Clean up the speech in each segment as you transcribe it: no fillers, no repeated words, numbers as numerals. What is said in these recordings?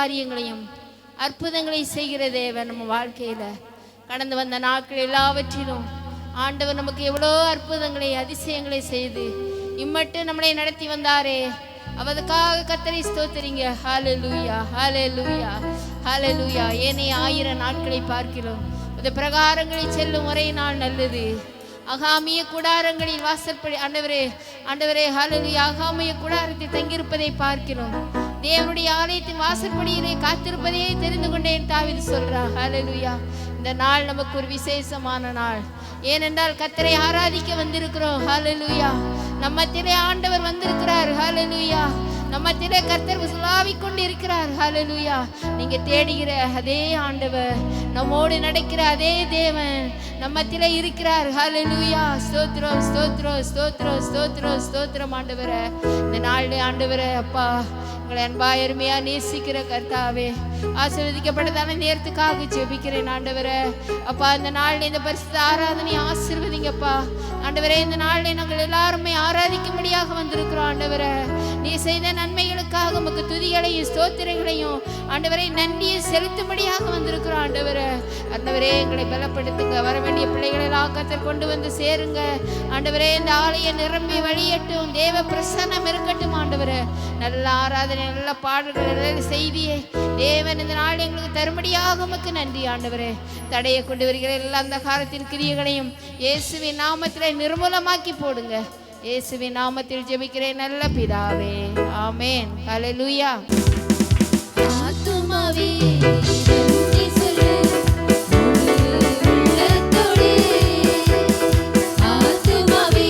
காரியங்களையும் அற்புதங்களை செய்கிற தேவன் நம்ம வாழ்க்கையில் கடந்து வந்த நாட்கள் எல்லாவற்றிலும் ஆண்டவர் நமக்கு எவ்வளோ அற்புதங்களை அதிசயங்களை செய்து இம்மட்டும் நம்மளை நடத்தி வந்தாரே. அவதுக்காக கர்த்தரை ஸ்தோத்திரிங்க. ஹல்லேலூயா, ஹல்லேலூயா, ஹல்லேலூயா. ஏனைய 1000 நாட்களை பார்க்கிறோம். இந்த பிரகாரங்களில் செல்லும் ஒரே நாள் நல்லது. அகாமிய கூடாரங்களில் வாசற்படி ஆண்டவரே ஆண்டவரே ஹல்லேலூயா. அகாமிய கூடாரத்தில் தங்கியிருப்பதை பார்க்கிறோம். தேவனுடைய ஆலயத்தின் வாசற்படியிலே காத்திருப்பதையே தெரிந்து கொண்டேன் தாவீது சொல்றார். ஹல்லேலூயா. இந்த நாள் நமக்கு ஒரு விசேஷமான நாள். ஏனென்றால் கர்த்தரை ஆராதிக்க வந்திருக்கிறோம். ஹல்லேலூயா. நம்மத்திலே ஆண்டவர் வந்திருக்கிறார். ஹல்லேலூயா. நம்மத்திலே கர்த்தர் உலாவிக் கொண்டு இருக்கிறார். ஹல்லேலூயா. நீங்க தேடுகிற அதே ஆண்டவர், நம்மோடு நடக்கிற அதே தேவன் நம்மத்திலே இருக்கிறார். ஹல்லேலூயா. ஸ்தோத்திரம், ஸ்தோத்திரம், ஸ்தோத்திரம், ஸ்தோத்திரம், ஸ்தோத்திரம் ஆண்டவரே. இந்த நாள் ஆண்டவரே அப்பா உங்களை அன்பா அருமையா நேசிக்கிற கர்த்தாவே, ஆசீர்வதிக்கப்பட்டதான நேரத்துக்காக ஜெபிக்கிறேன் ஆண்டவரே. அப்பா இந்த நாளில் இந்த பரிசுத்த ஆராதனை ஆசீர்வதிங்கப்பா ஆண்டவரே. இந்த நாளில் நாங்கள் எல்லாருமே ஆராதிக்கும்படியாக வந்திருக்கிறோம் ஆண்டவரே. நீ செய்த நன்மைகளுக்காக உமக்கு துதிகளையும் ஸ்தோத்திரங்களையும் ஆண்டவரே நன்றியை செலுத்தும்படியாக வந்திருக்கிறோம் ஆண்டவரே. ஆண்டவரே எங்களை பலப்படுத்துங்க. வர வேண்டிய பிள்ளைகளை எல்லாம் கர்த்தர் கொண்டு வந்து சேருங்க ஆண்டவரே. இந்த ஆலயம் நிரம்பி வழியட்டும். தேவ பிரசன்னம் இருக்கட்டும் ஆண்டவரே. நல்ல ஆராதனை, நல்ல பாடல்கள், நல்ல செய்தியை தேவன் இந்த நாள் எங்களுக்கு தரும்படியாக உமக்கு நன்றி ஆண்டவரே. தடையை கொண்டு வருகிற எல்லா அந்த காலத்தின் கிரியைகளையும் இயேசுவின் நாமத்தில் நிர்மூலமாக்கி போடுங்க. இயேசுவின் நாமத்தில் ஜெபிக்கிறேன் நல்ல பிதாவே, ஆமென். ஹல்லேலூயா. ஆத்துமாவே ஆத்துமாவே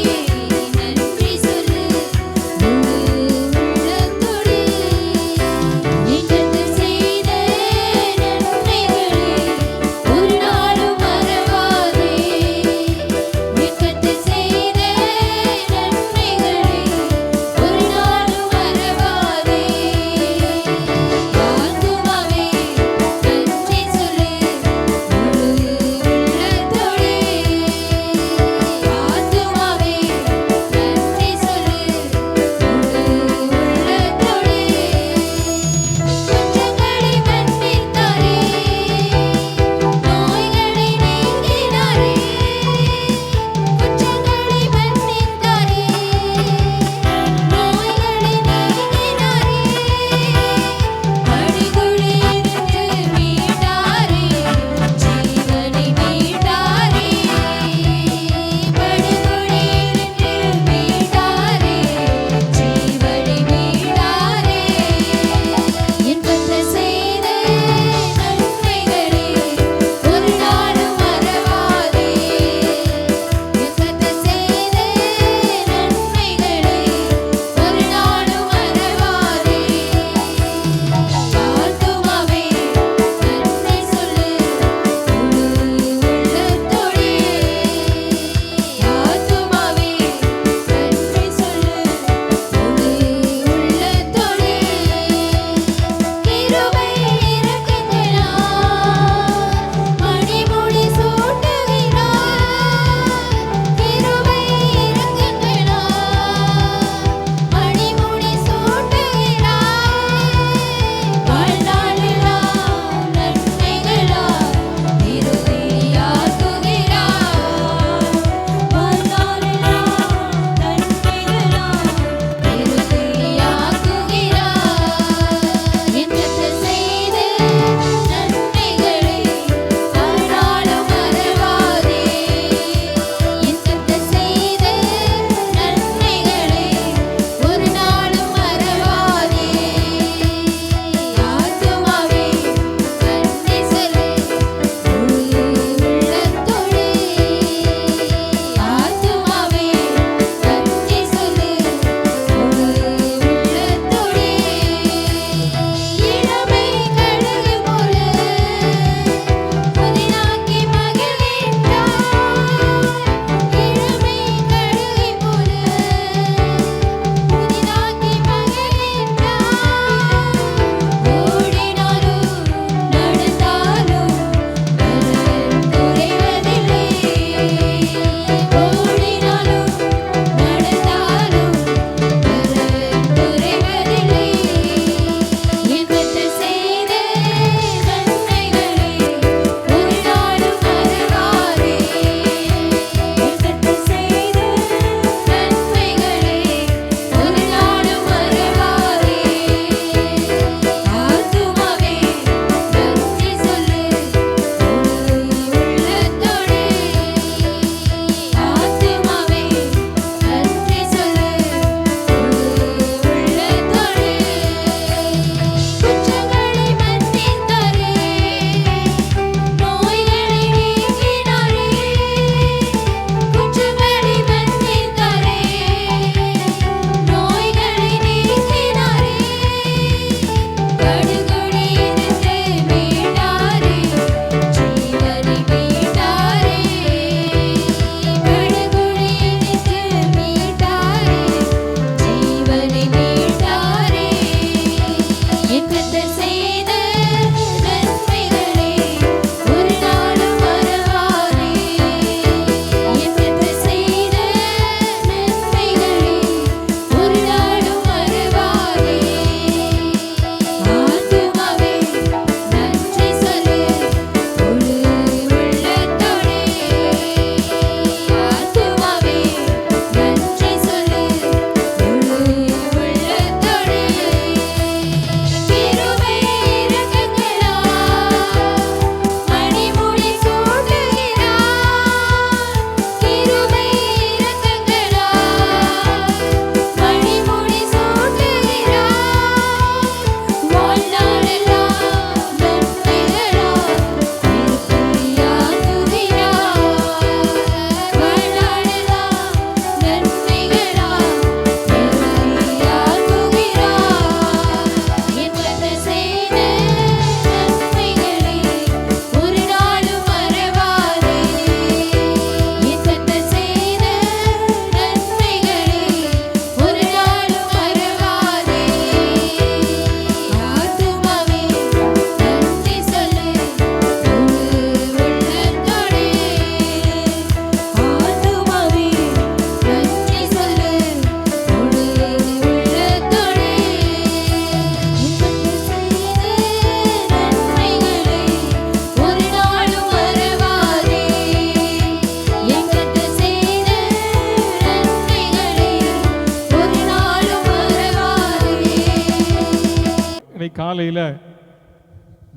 காலையில்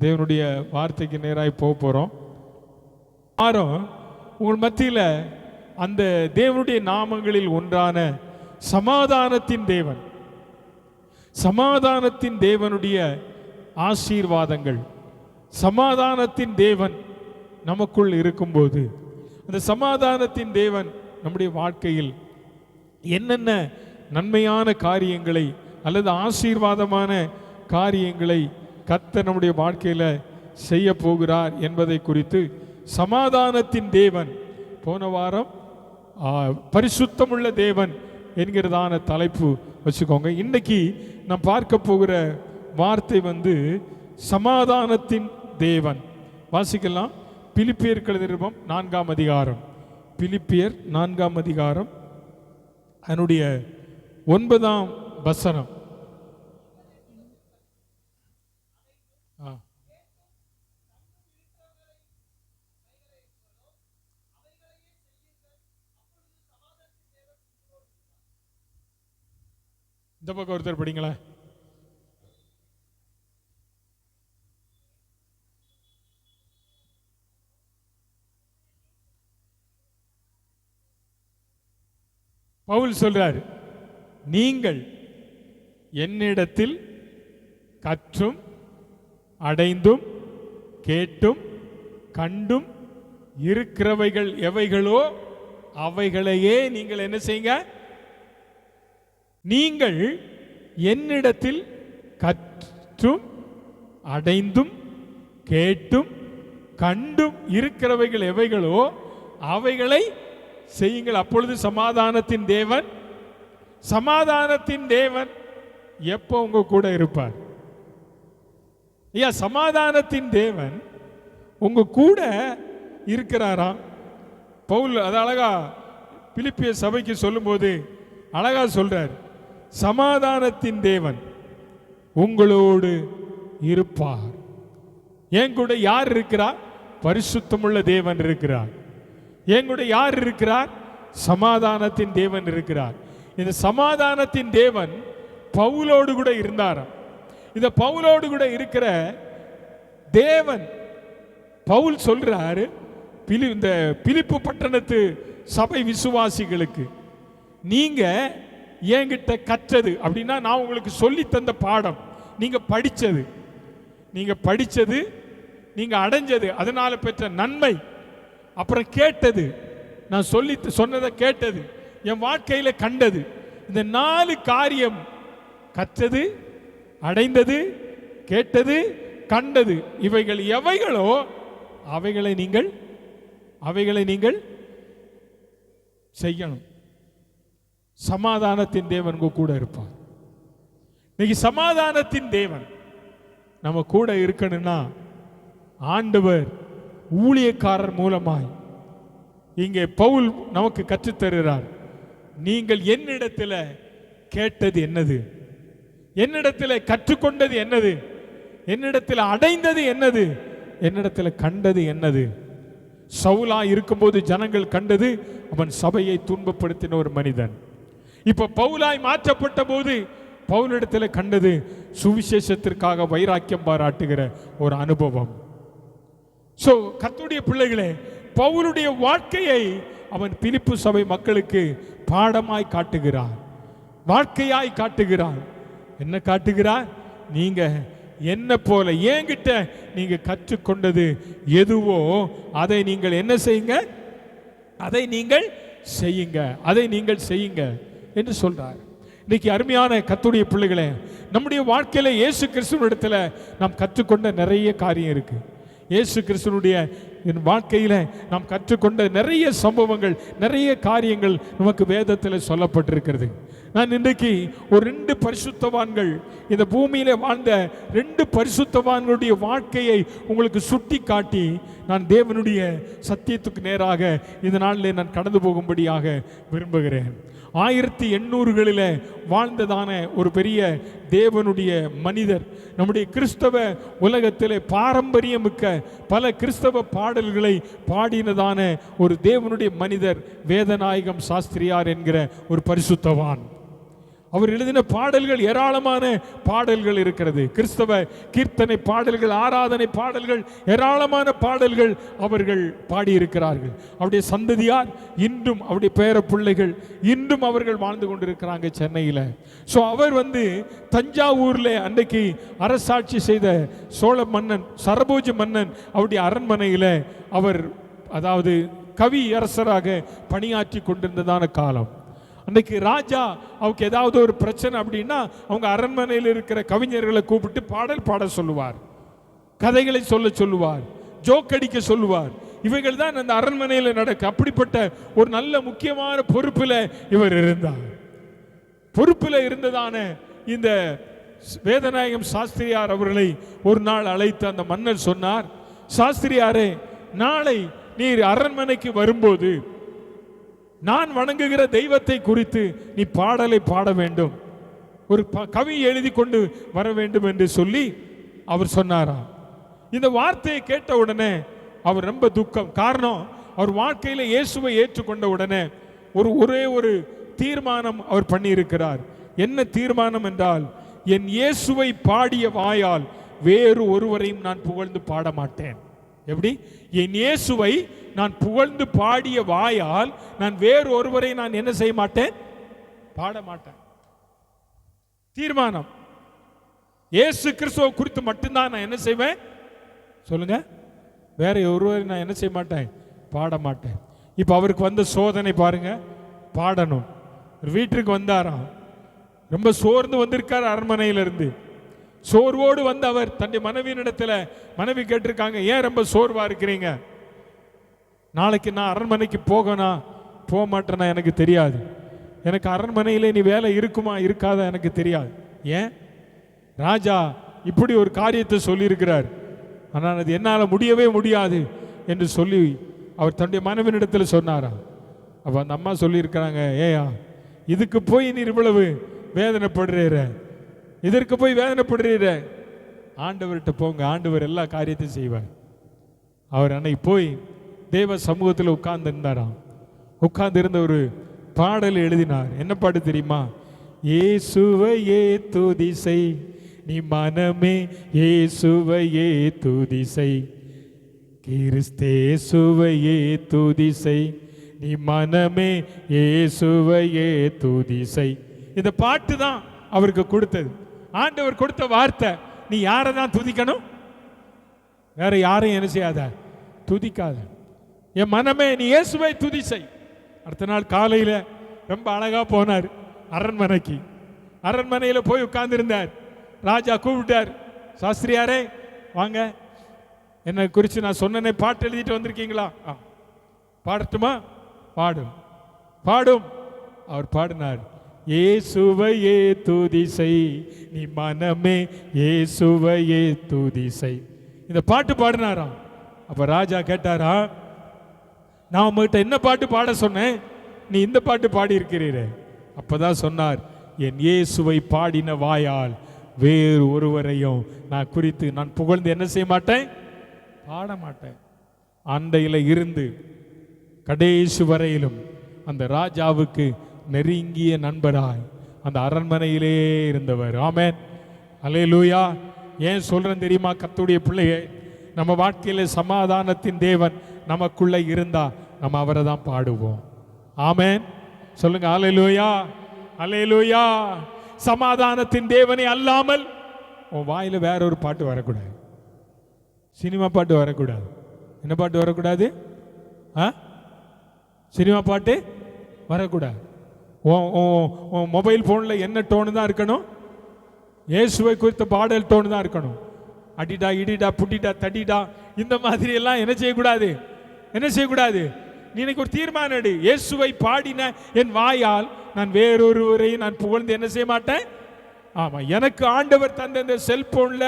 தேவனுடைய வார்த்தைக்கு நேராக போக போகிறோம். யாரும் உங்கள் மத்தியில் அந்த தேவனுடைய நாமங்களில் ஒன்றான சமாதானத்தின் தேவன், சமாதானத்தின் தேவனுடைய ஆசீர்வாதங்கள், சமாதானத்தின் தேவன் நமக்குள் இருக்கும்போது அந்த சமாதானத்தின் தேவன் நம்முடைய வாழ்க்கையில் என்னென்ன நன்மையான காரியங்களை அல்லது ஆசீர்வாதமான காரியங்களை கர்த்தர் நம்முடைய வாழ்க்கையில் செய்ய போகிறார் என்பதை குறித்து சமாதானத்தின் தேவன், போன வாரம் பரிசுத்தமுள்ள தேவன் என்கிறதான தலைப்பு வச்சுக்கோங்க. இன்னைக்கு நாம் பார்க்க போகிற வார்த்தை சமாதானத்தின் தேவன். வாசிக்கலாம். பிலிப்பியர் நிருபம் 4ஆம் அதிகாரம், பிலிப்பியர் 4ஆம் அதிகாரம் அதனுடைய 9ஆம் வசனம். இந்த பக்கம் ஒருத்தர் படிங்களேன். பவுல் சொல்றார், நீங்கள் என்னிடத்தில் கற்றும் அடைந்தும் கேட்டும் கண்டும் இருக்கிறவைகள் எவைகளோ அவைகளையே நீங்கள் என்ன செய்யுங்க. நீங்கள் என்னிடத்தில் கற்றும் அடைந்தும் கேட்டும் கண்டும் இருக்கிறவைகள் எவைகளோ அவைகளை செய்யுங்கள். அப்பொழுது சமாதானத்தின் தேவன், சமாதானத்தின் தேவன் எப்போ உங்க கூட இருப்பார்? ஐயா, சமாதானத்தின் தேவன் உங்க கூட இருக்கிறாராம். பவுல் அது அழகா பிலிப்பிய சபைக்கு சொல்லும்போது அழகா சொல்றார், சமாதானத்தின் தேவன் உங்களோடு இருப்பார். என் கூட யார் இருக்கிறார்? பரிசுத்தமுள்ள தேவன் இருக்கிறார். என் கூட யார் இருக்கிறார்? சமாதானத்தின் தேவன் இருக்கிறார். இந்த சமாதானத்தின் தேவன் பவுலோடு கூட இருந்தாராம். இந்த பவுலோடு கூட இருக்கிற தேவன், பவுல் சொல்றாரு இந்த பிலிப்பு பட்டணத்து சபை விசுவாசிகளுக்கு, நீங்க என்கிட்ட கற்றது அப்படின்னா நான் உங்களுக்கு சொல்லி தந்த பாடம், நீங்க படிச்சது, நீங்க அடைஞ்சது, அதனால பெற்ற நன்மை, அப்புறம் கேட்டது, நான் சொன்னதை கேட்டது, என் வாழ்க்கையில கண்டது, இந்த 4 காரியம், கற்றது, அடைந்தது, கேட்டது, கண்டது, இவைகள் எவைகளோ அவைகளை நீங்கள் செய்யணும். சமாதானத்தின் தேவன் கூட இருப்பார். இன்னைக்கு சமாதானத்தின் தேவன் நம்ம கூட இருக்கணும்னா ஆண்டவர் ஊழியக்காரர் மூலமாய் இங்கே பவுல் நமக்கு கற்றுத்தருகிறார். நீங்கள் என்னிடத்தில் கேட்டது என்னது, என்னிடத்தில் கற்றுக்கொண்டது என்னது, என்னிடத்தில் அடைந்தது என்னது, என்னிடத்தில் கண்டது என்னது. சவுலா இருக்கும்போது ஜனங்கள் கண்டது அவன் சபையை துன்பப்படுத்தின ஒரு மனிதன். இப்ப பவுலாய் மாற்றப்பட்ட போது பவுலிடத்தில் கண்டது சுவிசேஷத்திற்காக வைராக்கியம் பாராட்டுகிற ஒரு அனுபவம். சோ கர்த்தருடைய பிள்ளைகளே, பவுலுடைய வாழ்க்கையை அவன் பிலிப்பு சபை மக்களுக்கு பாடமாய் காட்டுகிறார், வாழ்க்கையாய் காட்டுகிறார். என்ன காட்டுகிறார்? நீங்க என்ன போல என்கிட்ட நீங்க கற்றுக்கொண்டது எதுவோ அதை நீங்கள் என்ன செய்யுங்க, அதை நீங்கள் செய்யுங்க என்று சொல்றார். இன்னைக்கு அருமையான கர்த்தருடைய பிள்ளைகளே, நம்முடைய வாழ்க்கையில இயேசு கிறிஸ்துவினிடத்தில் நாம் கற்றுக்கொண்ட நிறைய காரியம் இருக்கு. இயேசு கிறிஸ்துவினுடைய வாழ்க்கையில நாம் கற்றுக்கொண்ட நிறைய சம்பவங்கள், நிறைய காரியங்கள் நமக்கு வேதத்தில் சொல்லப்பட்டிருக்கிறது. நான் இன்றைக்கு ஒரு 2 பரிசுத்தவான்கள், இந்த பூமியில வாழ்ந்த 2 பரிசுத்தவான்களுடைய வாழ்க்கையை உங்களுக்கு சுட்டி காட்டி நான் தேவனுடைய சத்தியத்துக்கு நேராக இந்த நாளில் நான் கடந்து போகும்படியாக விரும்புகிறேன். 1800களில் வாழ்ந்ததான ஒரு பெரிய தேவனுடைய மனிதர், நம்முடைய கிறிஸ்தவ உலகத்திலே பாரம்பரியமிக்க பல கிறிஸ்தவ பாடல்களை பாடினதான ஒரு தேவனுடைய மனிதர் வேதநாயகம் சாஸ்திரியார் என்கிற ஒரு பரிசுத்தவான். அவர் எழுதின பாடல்கள் ஏராளமான பாடல்கள் இருக்கிறது. கிறிஸ்தவ கீர்த்தனை பாடல்கள், ஆராதனை பாடல்கள், ஏராளமான பாடல்கள் அவர்கள் பாடியிருக்கிறார்கள். அவருடைய சந்ததியார் இன்றும், அவருடைய பேர பிள்ளைகள் இன்றும் அவர்கள் வாழ்ந்து கொண்டிருக்கிறாங்க சென்னையில். ஸோ அவர் தஞ்சாவூரில் அன்றைக்கு அரசாட்சி செய்த சோழ மன்னன் சரபோஜி மன்னன் அவருடைய அரண்மனையில் அவர் அதாவது கவி அரசராக பணியாற்றி கொண்டிருந்ததான காலம். அன்றைக்கு ராஜா அவருக்கு ஏதாவது ஒரு பிரச்சனை அப்படின்னா அவங்க அரண்மனையில் இருக்கிற கவிஞர்களை கூப்பிட்டு பாடல் பாட சொல்லுவார், கதைகளை சொல்லுவார், ஜோக் அடிக்க சொல்லுவார். இவைகள் தான் அந்த அரண்மனையில் நடக்க. அப்படிப்பட்ட ஒரு நல்ல முக்கியமான பொறுப்பில் இவர் இருந்தார். பொறுப்பில் இருந்ததான இந்த வேதநாயகம் சாஸ்திரியார் அவர்களை ஒரு நாள் அழைத்து அந்த மன்னர் சொன்னார், சாஸ்திரியாரே, நாளை நீர் அரண்மனைக்கு வரும்போது நான் வணங்குகிற தெய்வத்தை குறித்து நீ பாடலை பாட வேண்டும், ஒரு கவி எழுதி கொண்டு வர வேண்டும் என்று சொல்லி அவர் சொன்னாராம். இந்த வார்த்தையை கேட்ட உடனே அவர் ரொம்ப துக்கம். காரணம், அவர் வாழ்க்கையில் இயேசுவை ஏற்றுக்கொண்ட உடனே ஒரே ஒரு தீர்மானம் அவர் பண்ணியிருக்கிறார். என்ன தீர்மானம் என்றால், என் இயேசுவை பாடிய வாயால் வேறு ஒருவரையும் நான் புகழ்ந்து பாட மாட்டேன். எப்படி? என் இயேசுவை நான் புகழ்ந்து பாடிய வாயால் நான் வேறு ஒருவரை நான் என்ன செய்ய மாட்டேன்? பாட மாட்டேன். தீர்மானம். இயேசு கிறிஸ்துவை குறித்து மட்டும்தான் நான் என்ன செய்வேன்? சொல்லுங்க. வேற ஒருவரை நான் என்ன செய்ய மாட்டேன்? பாட மாட்டேன். இப்ப அவருக்கு வந்த சோதனை பாருங்க. பாடணும். வீட்டுக்கு வந்தாராம், ரொம்ப சோர்ந்து வந்திருக்கார் அரண்மனையிலிருந்து. சோர்வோடு வந்த அவர் தன்னுடைய மனைவியினிடத்தில், மனைவி கேட்டிருக்காங்க, ஏன் ரொம்ப சோர்வா இருக்கிறீங்க? நாளைக்கு நான் அரண்மனைக்கு போக மாட்டேன்னா எனக்கு தெரியாது. எனக்கு அரண்மனையிலே நீ வேலை இருக்குமா இருக்காதா எனக்கு தெரியாது. ஏன்? ராஜா இப்படி ஒரு காரியத்தை சொல்லியிருக்கிறார், ஆனால் அது என்னால் முடியவே முடியாது என்று சொல்லி அவர் தன்னுடைய மனைவியினிடத்தில் சொன்னாரா. அப்போ அந்த அம்மா சொல்லியிருக்கிறாங்க, ஏயா இதுக்கு போய் நீ இவ்வளவு வேதனைப்படுறீர, இதற்கு போய் வேதனைப்படுறீர, ஆண்டவர்கிட்ட போங்க, ஆண்டவர் எல்லா காரியத்தையும் செய்வார். அவர் அன்னைக்கு போய் தேவ சமூகத்தில் உட்கார்ந்து இருந்தாராம். உட்கார்ந்து இருந்த ஒரு பாடல் எழுதினார். என்ன பாட்டு தெரியுமா? இயேசுவையே துதி செய் நீ மனமே, இயேசுவையே துதி செய், கிறிஸ்தேசுவையே துதி செய் நீ மனமே, இயேசுவையே துதி செய். இந்த பாட்டு தான் அவருக்கு கொடுத்தது. ஆண்டவர் கொடுத்த வார்த்தை. நீ யாரை தான் துதிக்கணும்? வேற யாரையும் என்ன செய்யாத, துதிக்காத. என் மனமே நீ இயேசுவை துதி செய். அடுத்த நாள் காலையில ரொம்ப அழகா போனார் அரண்மனைக்கு. அரண்மனையில் போய் உட்கார்ந்து இருந்தார். ராஜா கூப்பிட்டார், சாஸ்திரியாரே வாங்க, என்னை குறித்து நான் சொன்னனே பாட்டு எழுதிட்டு வந்திருக்கீங்களா? பாடட்டுமா? பாடும் பாடும். அவர் பாடினார், இயேசுவையே துதி செய் நீ மனமே, இயேசுவையே துதி செய். இந்த பாட்டு பாடினாராம். அப்ப ராஜா கேட்டாரா, நான் உங்ககிட்ட என்ன பாட்டு பாட சொன்னேன், நீ இந்த பாட்டு பாடி இருக்கிறீரே? அப்பதான் சொன்னார், என் இயேசுவை பாடின வாயால் வேறு ஒருவரையும் நான் குறித்து நான் புகழ்ந்து என்ன செய்ய மாட்டேன்? பாட மாட்டேன். அண்டையில் இருந்து கடைசி வரையிலும் அந்த ராஜாவுக்கு நெருங்கிய நண்பராய் அந்த அரண்மனையிலே இருந்தவர். ஆமென், அல்லேலூயா. ஏன் சொல்றேன் தெரியுமா? கர்த்தருடைய பிள்ளையே, நம்ம வாழ்க்கையில சமாதானத்தின் தேவன் நமக்குள்ள இருந்தா நம்ம அவரை தான் பாடுவோம். ஆமென், சொல்லுங்க அல்லேலூயா, அல்லேலூயா. சமாதானத்தின் தேவனை அல்லாமல் உன் வாயில வேற ஒரு பாட்டு வரக்கூடாது. சினிமா பாட்டு வரக்கூடாது. என்ன பாட்டு வரக்கூடாது? சினிமா பாட்டு வரக்கூடாது. மொபைல் போன்ல என்ன டோனு தான் இருக்கணும்? இயேசுவை குறித்த பாடல் டோனு தான் இருக்கணும். அடிடா இடிடா புட்டிடா தடிடா இந்த மாதிரி எல்லாம் என்ன செய்யக்கூடாது, என்ன செய்யக்கூடாது. நீ இன்னைக்கு ஒரு தீர்மானம் எடு. இயேசுவை பாடின என் வாயால் நான் வேறொருவரை நான் புகழ்ந்து என்ன செய்ய மாட்டேன். ஆமா, எனக்கு ஆண்டவர் தந்த இந்த செல்போன்ல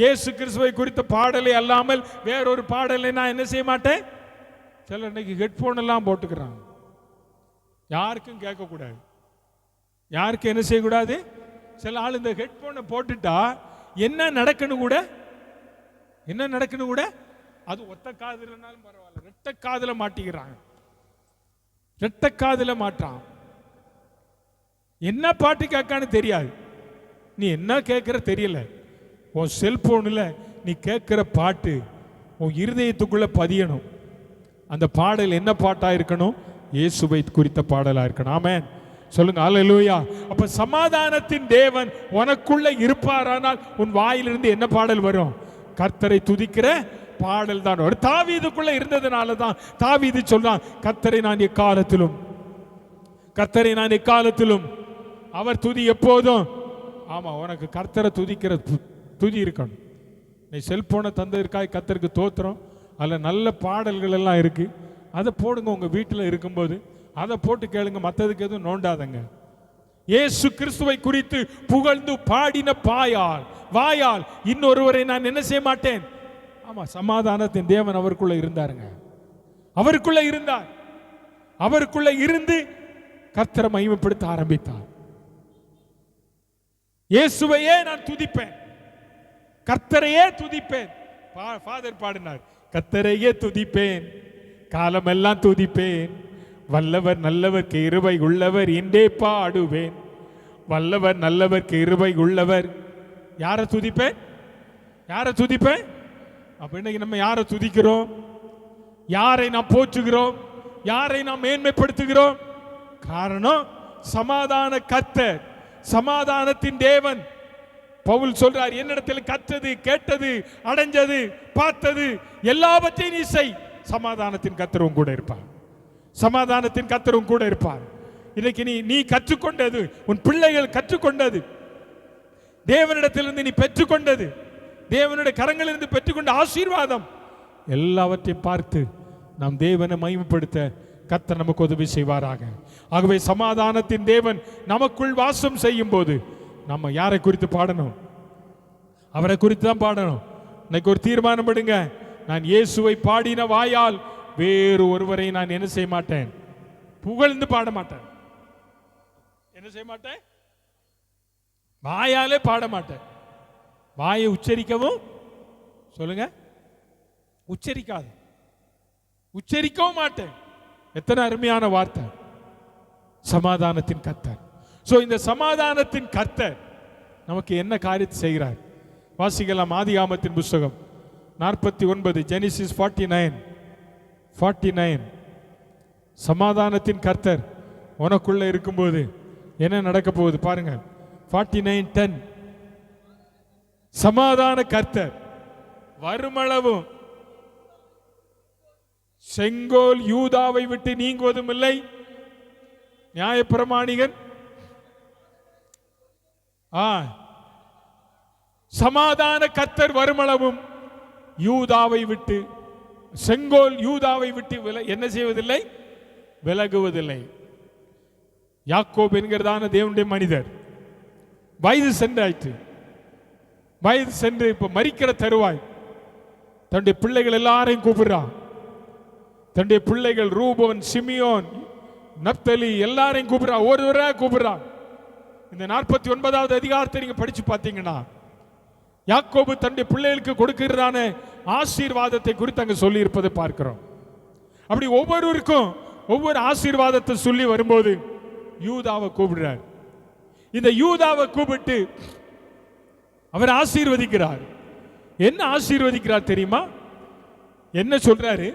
இயேசு கிறிஸ்துவை குறித்த பாடலை அல்லாமல் வேறொரு பாடலை நான் என்ன செய்ய மாட்டேன். சிலர் இன்னைக்கு ஹெட்போன் எல்லாம் போட்டுக்கிறாங்க. யாருக்கும் கேட்கக்கூடாது, யாருக்கும் என்ன செய்யக்கூடாது. சில ஆள் இந்த ஹெட்போனை போட்டுட்டா என்ன நடக்கணும் கூட, என்ன நடக்கணும் கூட, அது ஒத்த காதுலனாலும் பரவாயில்ல, ரெட்ட காதுல மாட்டிக்கிறாங்க. ரெட்ட காதுல மாட்டான். என்ன பாட்டு கேட்கான்னு தெரியாது. நீ என்ன கேட்குற தெரியல. உன் செல்போனில் நீ கேட்குற பாட்டு உன் இருதயத்துக்குள்ள பதியணும். அந்த பாடல் என்ன பாட்டாக இருக்கணும்? இயேசுவை குறித்த பாடலாக இருக்கணும். ஆமென், சொல்லுங்க அல்லேலூயா. அப்ப சமாதானத்தின் தேவன் உனக்குள்ள இருப்பாரானால் உன் வாயிலிருந்து என்ன பாடல் வரும்? கர்த்தரை துதிக்கிற பாடல் தான் வரும். தாவீதுக்குள்ள இருந்ததுனால தான் தாவீது சொல்றான், கர்த்தரை நான் எக்காலத்திலும், கர்த்தரை நான் எக்காலத்திலும், அவர் துதி எப்போதும். ஆமா, உனக்கு கர்த்தரை துதிக்கிற துதி இருக்கணும். நீ செல்போனை தந்ததற்காக கர்த்தருக்கு தோத்திரம். அதில் நல்ல பாடல்கள் எல்லாம் இருக்கு, அதை போடுங்க. உங்க வீட்டில் இருக்கும்போது அதை போட்டு கேளுங்க. மற்றதுக்கு எதுவும் நோண்டாதங்க. இயேசு கிறிஸ்துவை குறித்து புகழ்ந்து பாடின வாயால் இன்னொருவரை நான் என்ன செய்ய மாட்டேன். ஆமா, சமாதானத்தின் தேவன் அவருக்குள்ள இருந்தாருங்க. அவருக்குள்ள இருந்தார். அவருக்குள்ள இருந்து கர்த்தரை மகிமைப்படுத்த ஆரம்பித்தார். இயேசுவையே நான் துதிப்பேன், கர்த்தரையே துதிப்பேன். ஃபாதர் பாடினார், கர்த்தரையே துதிப்பேன், காலமெல்லாம் துதிப்பேன், வல்லவர் நல்லவர் கிருபை உள்ளவர் என்றே பாடுவேன். வல்லவர் நல்லவர் கிருபை உள்ளவர். யாரை துதிப்பேன்? யாரை துதிப்பேன்? அப்ப இன்னைக்கு நம்ம யாரை துதிக்கிறோம்? யாரை நாம் போற்றுகிறோம்? யாரை நாம் மேன்மைப்படுத்துகிறோம்? காரணம் சமாதான கர்த்தர், சமாதானத்தின் தேவன். பவுல் சொல்றார், என்னிடத்தில் கற்றது, கேட்டது, அடைஞ்சது, பார்த்தது எல்லாவற்றையும் நீ செய், சமாதானத்தின் கர்த்தரும் கூட இருப்பார். சமாதானத்தின் கர்த்தரும் கூட இருப்பார். இன்னைக்கு நீ கற்றுக்கொண்டது, உன் பிள்ளைகள் கற்றுக்கொண்டது, தேவனிடத்திலிருந்து நீ பெற்றுக்கொண்டது, தேவனுடைய கரங்களிலிருந்து பெற்றுக்கொண்ட ஆசீர்வாதம் எல்லாவற்றையும் பார்த்து நாம் தேவனை மகிமைப்படுத்த கர்த்தர் நமக்கு உதவி செய்வாராக. ஆகவே சமாதானத்தின் தேவன் நமக்குள் வாசம் செய்யும் போது நம்ம யாரை குறித்து பாடணும்? அவரை குறித்து தான் பாடணும். இன்னைக்கு ஒரு தீர்மானம் எடுங்க, நான் இயேசுவை பாடின வாயால் வேறு ஒருவரை நான் என்ன செய்ய மாட்டேன்? புகழ்ந்து பாட மாட்டேன். என்ன செய்ய மாட்டேன்? வாயாலே பாட மாட்டேன். வாயை உச்சரிக்கவும், சொல்லுங்க, உச்சரிக்காது, உச்சரிக்கவும் மாட்டேன். எத்தனை அருமையான வார்த்தை! சமாதானத்தின் கர்த்தர். சோ இந்த சமாதானத்தின் கர்த்தர் நமக்கு என்ன காரியத்தை செய்கிறார்? வாசிக்கலாம் ஆதியாகமத்தின் புத்தகம் 49, ஜெனிசிஸ் 49. சமாதானத்தின் கர்த்தர் உனக்குள்ள இருக்கும்போது என்ன நடக்க போகுது பாருங்க. 49:10. சமாதான கர்த்தர் வருமளவும் செங்கோல் யூதாவை விட்டு நீங்குவதும் இல்லை. நியாயப்பிரமாணிகன் சமாதான கர்த்தர் வருமளவும் யூதாவை விட்டு, செங்கோல் யூதாவை விட்டு என்ன செய்வதில்லை? விலகுவதில்லை. யாக்கோபு என்கிறதான தேவனுடைய மனிதர் வயது சென்றாயிற்று. வயது சென்று இப்ப மரிக்கிற தருவாய். தன்னுடைய பிள்ளைகள் எல்லாரையும் கூப்பிடுறான். தன்னுடைய பிள்ளைகள் ரூபன், சிமியோன், நப்தலி எல்லாரையும் கூப்பிடுறான். ஒருவராக கூப்பிடுறான். இந்த 49வது அதிகாரத்தை நீங்க படிச்சு பார்த்தீங்கன்னா யாக்கோபு தன்னுடைய பிள்ளைகளுக்கு கொடுக்கிறதான ஆசீர்வாதத்தை குறித்து அங்க சொல்லி இருப்பதை பார்க்கிறோம். அப்படி ஒவ்வொருவருக்கும் ஒவ்வொரு ஆசீர்வாதத்தை சொல்லி வரும்போது யூதாவை கூப்பிடுறார். இந்த யூதாவை கூப்பிட்டு அவர் ஆசீர்வதிக்கிறார். என்ன ஆசீர்வதிக்கிறார் தெரியுமா? என்ன சொல்றாரு?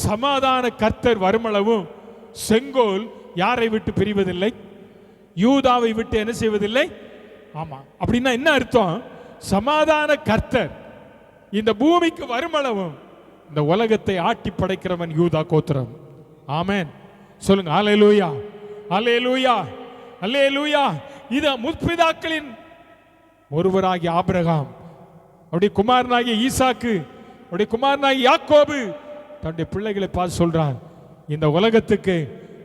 சமாதான கர்த்தர் வருமளவும் செங்கோல் யாரை விட்டு பிரிவதில்லை, யூதாவை விட்டு என்ன செய்வதில்லை. ஆமா, அப்படின்னா என்ன அர்த்தம்? சமாதான கர்த்தர் இந்த பூமிக்கு வருமளவும் இந்த உலகத்தை ஆட்டி படைக்கிறவன் யூதா கோத்திரம். ஆமென், சொல்லுங்க அல்லேலூயா, அல்லேலூயா, அல்லேலூயா. இது முற்பிதாக்களின் ஒருவராகிய ஆபிரகாம், அவருடைய குமாரனாகிய ஈசாக்கு, அவருடைய குமாரனாகிய யாக்கோபு தன்னுடைய பிள்ளைகளை பார்த்து சொல்றான், இந்த உலகத்துக்கு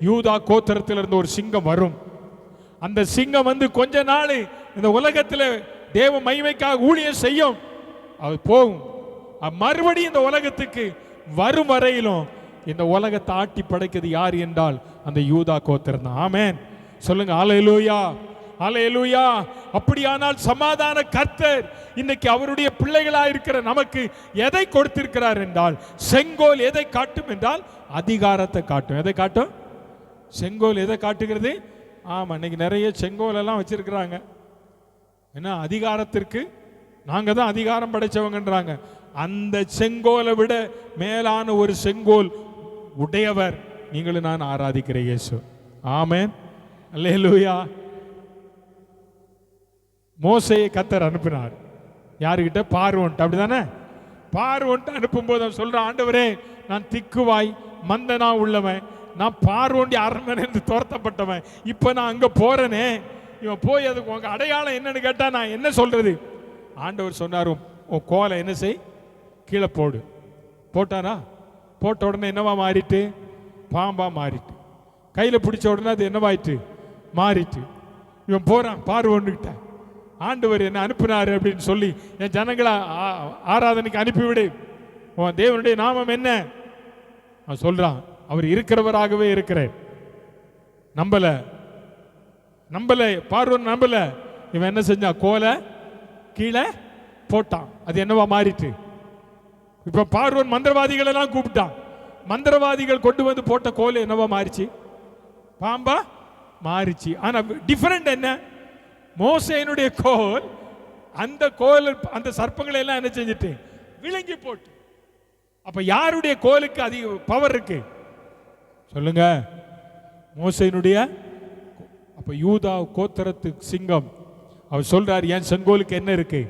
யூதா கோத்திரத்திலிருந்து ஒரு சிங்கம் வரும். அந்த சிங்கம் வந்து கொஞ்ச நாள் இந்த உலகத்தில் தேவ மகிமைக்காக ஊழியம் செய்யும், அது போகும். மறுபடியும் இந்த உலகத்துக்கு வரும் வரையிலும் இந்த உலகத்தை ஆட்டி படைக்கிறது யார் என்றால் அந்த யூதா கோத்திரம் தான். ஆமென், சொல்லுங்க அல்லேலூயா, அல்லேலூயா. அப்படியானால் சமாதான கர்த்தர் இன்னைக்கு அவருடைய பிள்ளைகளாக இருக்கிற நமக்கு எதை கொடுத்திருக்கிறார் என்றால், செங்கோல் எதை காட்டும் என்றால் அதிகாரத்தை காட்டும். எதை காட்டும்? செங்கோல் எதை காட்டுகிறது? ஆமாம், இன்னைக்கு நிறைய செங்கோலெல்லாம் வச்சிருக்கிறாங்க. ஏன்னா அதிகாரத்திற்கு நாங்கள் தான் அதிகாரம் படைச்சவங்கன்றாங்க. அந்த செங்கோலை விட மேலான ஒரு செங்கோல் உடையவர் நீங்களும் நான் ஆராதிக்கிற இயேசு. ஆமென், அல்லேலூயா. மோசேயை கர்த்தர் அனுப்பினார். யாருக்கிட்ட? பார்வோன்ட்டு, அப்படிதானே? பார்வோன்ட்டு அனுப்பும்போது அவன் சொல்ற, ஆண்டவரே, நான் திக்குவாய் மந்தனா உள்ளவன், நான் பார்வோண்டி அரண்மனையிலிருந்து துரத்தப்பட்டவன், இப்போ நான் அங்கே போறேனே, இவன் போய் அதுக்கு உங்க அடையாளம் என்னன்னு கேட்டா நான் என்ன சொல்றது? ஆண்டவர் சொன்னார், உன் கோலை என்ன செய், கீழே போடு. போட்டானா? போட்ட உடனே என்னவா மாறிட்டு? பாம்பா மாறிட்டு. கையில் பிடிச்ச உடனே அது என்னவாயிட்டு? மாறிட்டு. இவன் போறான் பார்வோன்னுக்கிட்ட, ஆண்டவர் என்ன அனுப்பினாரு அப்படின்னு சொல்லி, என் ஜனங்களை ஆராதனைக்கு அனுப்பிவிடு, உன் தேவனுடைய நாமம் என்ன? அவன் சொல்றான், அவர் இருக்கிறவராகவே இருக்கிறார். நம்பல பார்வோன் நம்பல. இவன் என்ன செஞ்சான்? கோலை கீழே போட்டான். அது என்னவா மாறிட்டு? இப்ப பார்வோன் மந்திரவாதிகள் எல்லாம் கூப்பிட்டான். மந்திரவாதிகள் கொண்டு வந்து போட்ட கோல் என்னவா மாறிச்சு? பாம்பா மாறிச்சு. ஆனா டிஃபரெண்ட் என்ன? மோசேயினுடைய கோல், அந்த கோல் அந்த சர்ப்பங்களை எல்லாம் என்ன செஞ்சுட்டு விளங்கி போட்டு. அப்ப யாருடைய கோலுக்கு அதிக பவர் இருக்கு சொல்லுங்க? மோசேயினுடைய. அப்ப யூதா கோத்திரத்து சிங்கம் அவர் சொல்றார், என் செங்கோலுக்கு என்ன இருக்கு?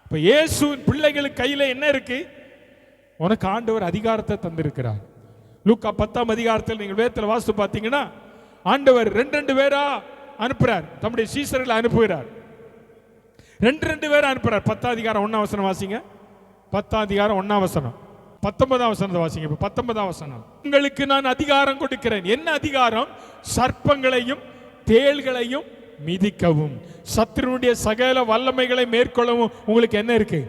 இப்ப இயேசுவின் பிள்ளைகளுக்கு கையில என்ன இருக்கு? உனக்கு ஆண்டவர் அதிகாரத்தை தந்திருக்கிறார். லூக்கா 10ஆம் அதிகாரத்தில் நீங்கள் வேதத்தில் வாசித்து பார்த்தீங்கன்னா, ஆண்டவர் 2 பேரா அனுப்புறார், தம்முடைய சீசர்களை அனுப்புகிறார். 2 பேரா அனுப்புறார். 10ஆம் அதிகாரம் 1ஆம் வசனம் வாசிங்க. 10ஆம் அதிகாரம் 1ஆம் வசனம், 19ஆம் வசனத்தை வாசிங்க. 19ஆம் வசனம், உங்களுக்கு நான் அதிகாரம் கொடுக்கிறேன். என்ன அதிகாரம்? சர்ப்பங்களையும் தேள்களையும் மிதிக்கவும், சத்துருடைய சகல வல்லமைகளை மேற்கொள்ளவும் உங்களுக்கு என்ன இருக்கு?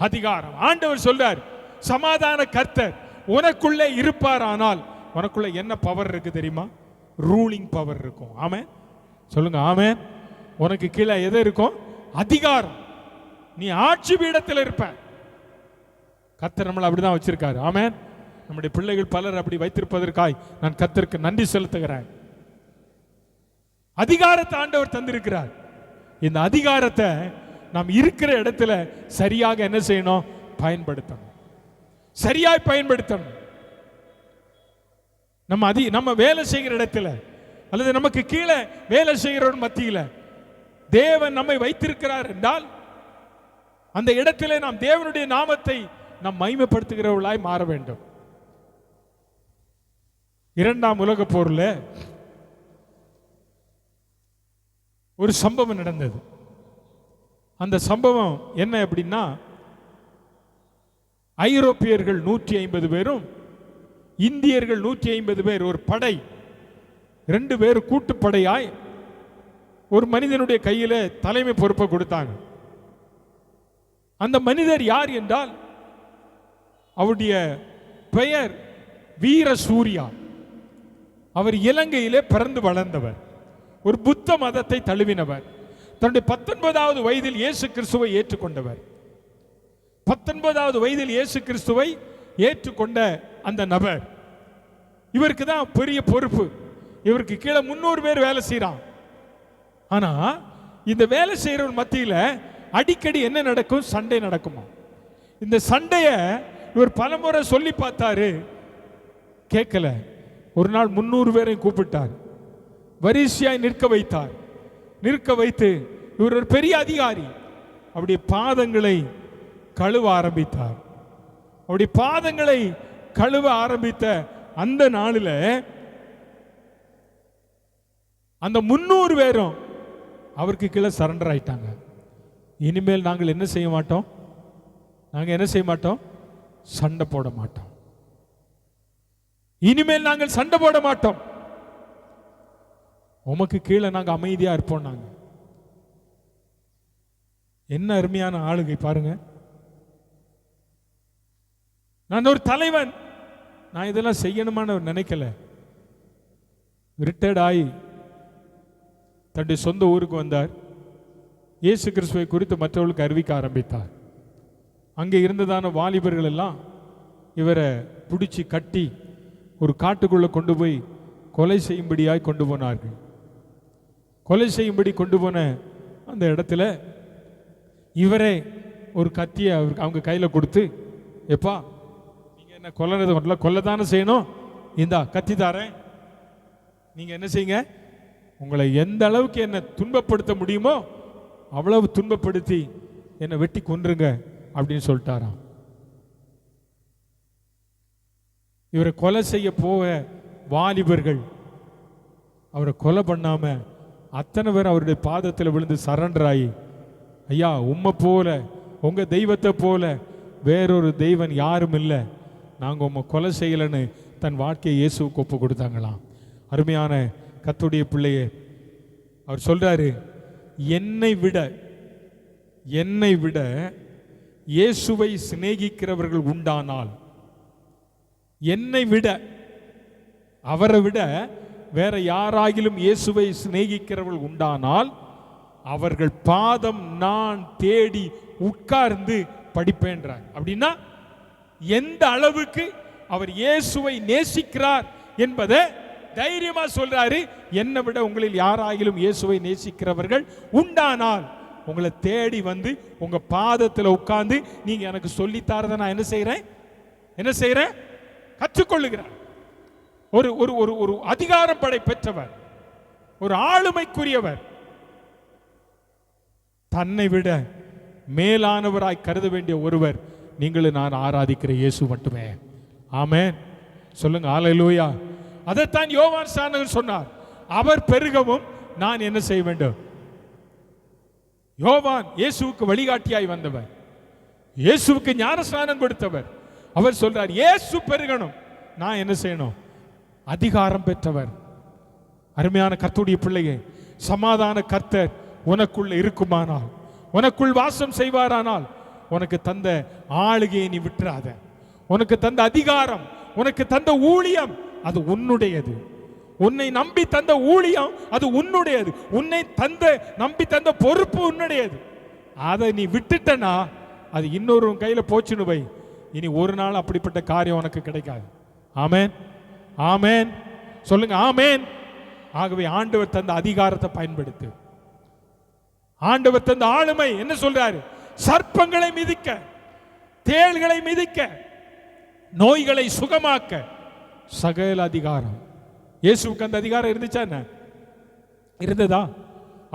அதிகாரம். ஆண்டவர் சொல்றார், சமாதான கர்த்தர் உனக்குள்ளே இருப்பார். ஆனால் உனக்குள்ள என்ன பவர் இருக்கு தெரியுமா? ரூலிங் பவர் இருக்கும். ஆமென் சொல்லுங்க. ஆமென். உனக்கு கீழே எது இருக்கும்? அதிகாரம். நீ ஆட்சி பீடத்தில் இருப்ப. கர்த்தர் நம்மளை அப்படிதான் வச்சிருக்காரு. ஆமென். நம்முடைய பிள்ளைகள் பலர் அப்படி வைத்திருப்பதற்காய் நான் கர்த்தருக்கு நன்றி செலுத்துகிறேன். அதிகாரத்தை ஆண்டவர் தந்திருக்கிறார். இந்த அதிகாரத்தை நாம் இருக்கிற இடத்துல சரியாக என்ன செய்யணும்? பயன்படுத்தணும். சரியாய் பயன்படுத்தணும். நம்ம வேலை செய்கிற இடத்துல அல்லது நமக்கு கீழே வேலை செய்கிற மத்தியில் தேவன் நம்மை வைத்திருக்கிறார் என்றால் அந்த இடத்திலே நாம் தேவனுடைய நாமத்தை நாம் மகிமைப்படுத்துகிறவர்களாய் மாற வேண்டும். 2ஆம் உலகப் போர்ல ஒரு சம்பவம் நடந்தது. அந்த சம்பவம் என்ன அப்படின்னா, ஐரோப்பியர்கள் 150 பேரும் இந்தியர்கள் 150 பேர் ஒரு படை, 2 பேர் கூட்டுப்படையாய் ஒரு மனிதனுடைய கையில தலைமை பொறுப்பை கொடுத்தாங்க. அந்த மனிதர் யார் என்றால் அவருடைய பெயர் வீர சூர்யா. அவர் இலங்கையிலே பிறந்து வளர்ந்தவர், ஒரு புத்த மதத்தை தழுவினவர். தன்னுடைய 19வது வயதில் இயேசு கிறிஸ்துவை ஏற்றுக்கொண்டவர். 19வது வயதில் இயேசு கிறிஸ்துவை ஏற்றுக்கொண்ட அந்த நபர், இவருக்கு தான் பெரிய பொறுப்பு. இவருக்கு கீழே 300 பேர் வேலை செய்யறான். ஆனா இந்த வேலை செய்யறவன் மத்தியில அடிக்கடி என்ன நடக்கும்? சண்டை நடக்குமா. இந்த சண்டைய இவர் பலமுறை சொல்லி பார்த்தாரு, கேட்கல. ஒரு நாள் 300 பேரையும் கூப்பிட்டார், வரிசையாய் நிற்க வைத்தார். நிற்க வைத்து இவர் ஒரு பெரிய அதிகாரி, அவருடைய பாதங்களை கழுவ ஆரம்பித்தார். அவருடைய பாதங்களை கழுவ ஆரம்பித்த அந்த நாளில் அந்த 300 பேரும் அவருக்கு கீழே சரண்டர் ஆயிட்டாங்க. இனிமேல் நாங்கள் என்ன செய்ய மாட்டோம்? நாங்கள் என்ன செய்ய மாட்டோம்? சண்டை போட மாட்டோம். இனிமேல் நாங்கள் சண்டை போட மாட்டோம். உமக்கு கீழே நாங்கள் அமைதியா இருப்போம். நாங்க என்ன அருமையான ஆளுகை பாருங்க. நான் ஒரு தலைவன், நான் இதெல்லாம் செய்யணுமான்னு நினைக்கல. ரிட்டையர்ட் ஆகி தன்னுடைய சொந்த ஊருக்கு வந்தார். இயேசு கிறிஸ்துவை குறித்து மற்றவர்களுக்கு அறிவிக்க ஆரம்பித்தார். அங்கே இருந்ததான வாலிபர்கள் எல்லாம் இவரை பிடிச்சி கட்டி ஒரு காட்டுக்குள்ளே கொண்டு போய் கொலை செய்யும்படியாய் கொண்டு போனார்கள். கொலை செய்யும்படி கொண்டு போன அந்த இடத்துல இவரே ஒரு கத்தியை அவங்க கையில் கொடுத்து, எப்பா நீங்கள் என்ன கொல்லை தானே செய்யணும், இந்தா கத்தி தாரேன், நீங்கள் என்ன செய்யுங்க, உங்களை எந்த அளவுக்கு என்னை துன்பப்படுத்த முடியுமோ அவ்வளவு துன்பப்படுத்தி என்னை வெட்டி கொன்றுங்க அப்படின்னு சொல்லிட்டாராம். இவரை கொலை செய்ய போக வாலிபர்கள் அவரை கொலை பண்ணாம அத்தனை பேர் அவருடைய பாதத்தில் விழுந்து சரண்டர் ஆகி, ஐயா உம்மை போல உங்க தெய்வத்தை போல வேறொரு தெய்வன் யாரும் இல்லை, நாங்கள் உம்மை கொலை செய்யலைன்னு தன் வாழ்க்கையை இயேசுவுக்கு ஒப்பு கொடுத்தாங்களாம். அருமையான கர்த்தருடைய பிள்ளையே, அவர் சொல்றாரு, என்னை விட இயேசுவை சிநேகிக்கிறவர்கள் உண்டானால், என்னை விட அவரை விட வேற யாராகிலும் இயேசுவை சிநேகிக்கிறவர்கள் உண்டானால் அவர்கள் பாதம் நான் தேடி உட்கார்ந்து படிப்பேன்றார். அப்படின்னா எந்த அளவுக்கு அவர் இயேசுவை நேசிக்கிறார் என்பதை தைரியமா சொல்றாரு. என்னை விட உங்களில் யாராகிலும் இயேசுவை நேசிக்கிறவர்கள் உண்டானால் உங்களை தேடி வந்து உங்க பாதத்தில் உட்கார்ந்து நீங்க எனக்கு சொல்லித்தாரதை நான் என்ன செய்யறேன் கற்றுக்கொள்ளுகிறார். ஒரு ஒரு ஒரு ஒரு அதிகாரம் படை பெற்றவர், ஒரு ஆளுமைக்குரியவர், தன்னை விட மேலானவராய் கருத வேண்டிய ஒருவர் நீங்களும் நான் ஆராதிக்கிற இயேசு மட்டுமே. ஆமென், சொல்லுங்க ஹல்லேலூயா. அதைத்தான் யோவான் ஸ்நானகர் சொன்னார், அவர் பெருகவும் நான் என்ன செய்ய வேண்டும். யோவான் இயேசுவுக்கு வழிகாட்டியாய் வந்தவர், இயேசுவுக்கு ஞான ஸ்நானம் கொடுத்தவர். அவர் சொல்றார், இயேசு பெருகணும், நான் என்ன செய்யணும், அதிகாரம் பெற்றவர். அருமையான கர்த்தருடைய பிள்ளையே, சமாதான கர்த்தர் உனக்குள்ள இருக்குமானால், உனக்குள் வாசம் செய்வாரானால், உனக்கு தந்த ஆளுகையை நீ விட்டுறாத. உனக்கு தந்த அதிகாரம், உனக்கு தந்த ஊழியம் அது உன்னுடையது. உன்னை நம்பி தந்த ஊழியம் அது உன்னுடையது. உன்னை நம்பி தந்த பொறுப்பு உன்னுடையது. அதை நீ விட்டுட்டனா அது இன்னொரு கையில போச்சுன்னு வை, இனி ஒரு நாள் அப்படிப்பட்ட காரியம் உனக்கு கிடைக்காது. ஆமென், ஆமென், சொல்லுங்க ஆமென். ஆகவே ஆண்டவர் தந்த அதிகாரத்தை பயன்படுத்து. ஆண்டவர் தந்த ஆளுமை என்ன சொல்றாரு, சர்ப்பங்களை மிதிக்க, தேள்களை மிதிக்க, நோய்களை சுகமாக்க சகல அதிகாரம். இயேசுவுக்கு அந்த அதிகாரம் இருந்துச்சா என்ன? இருந்ததா?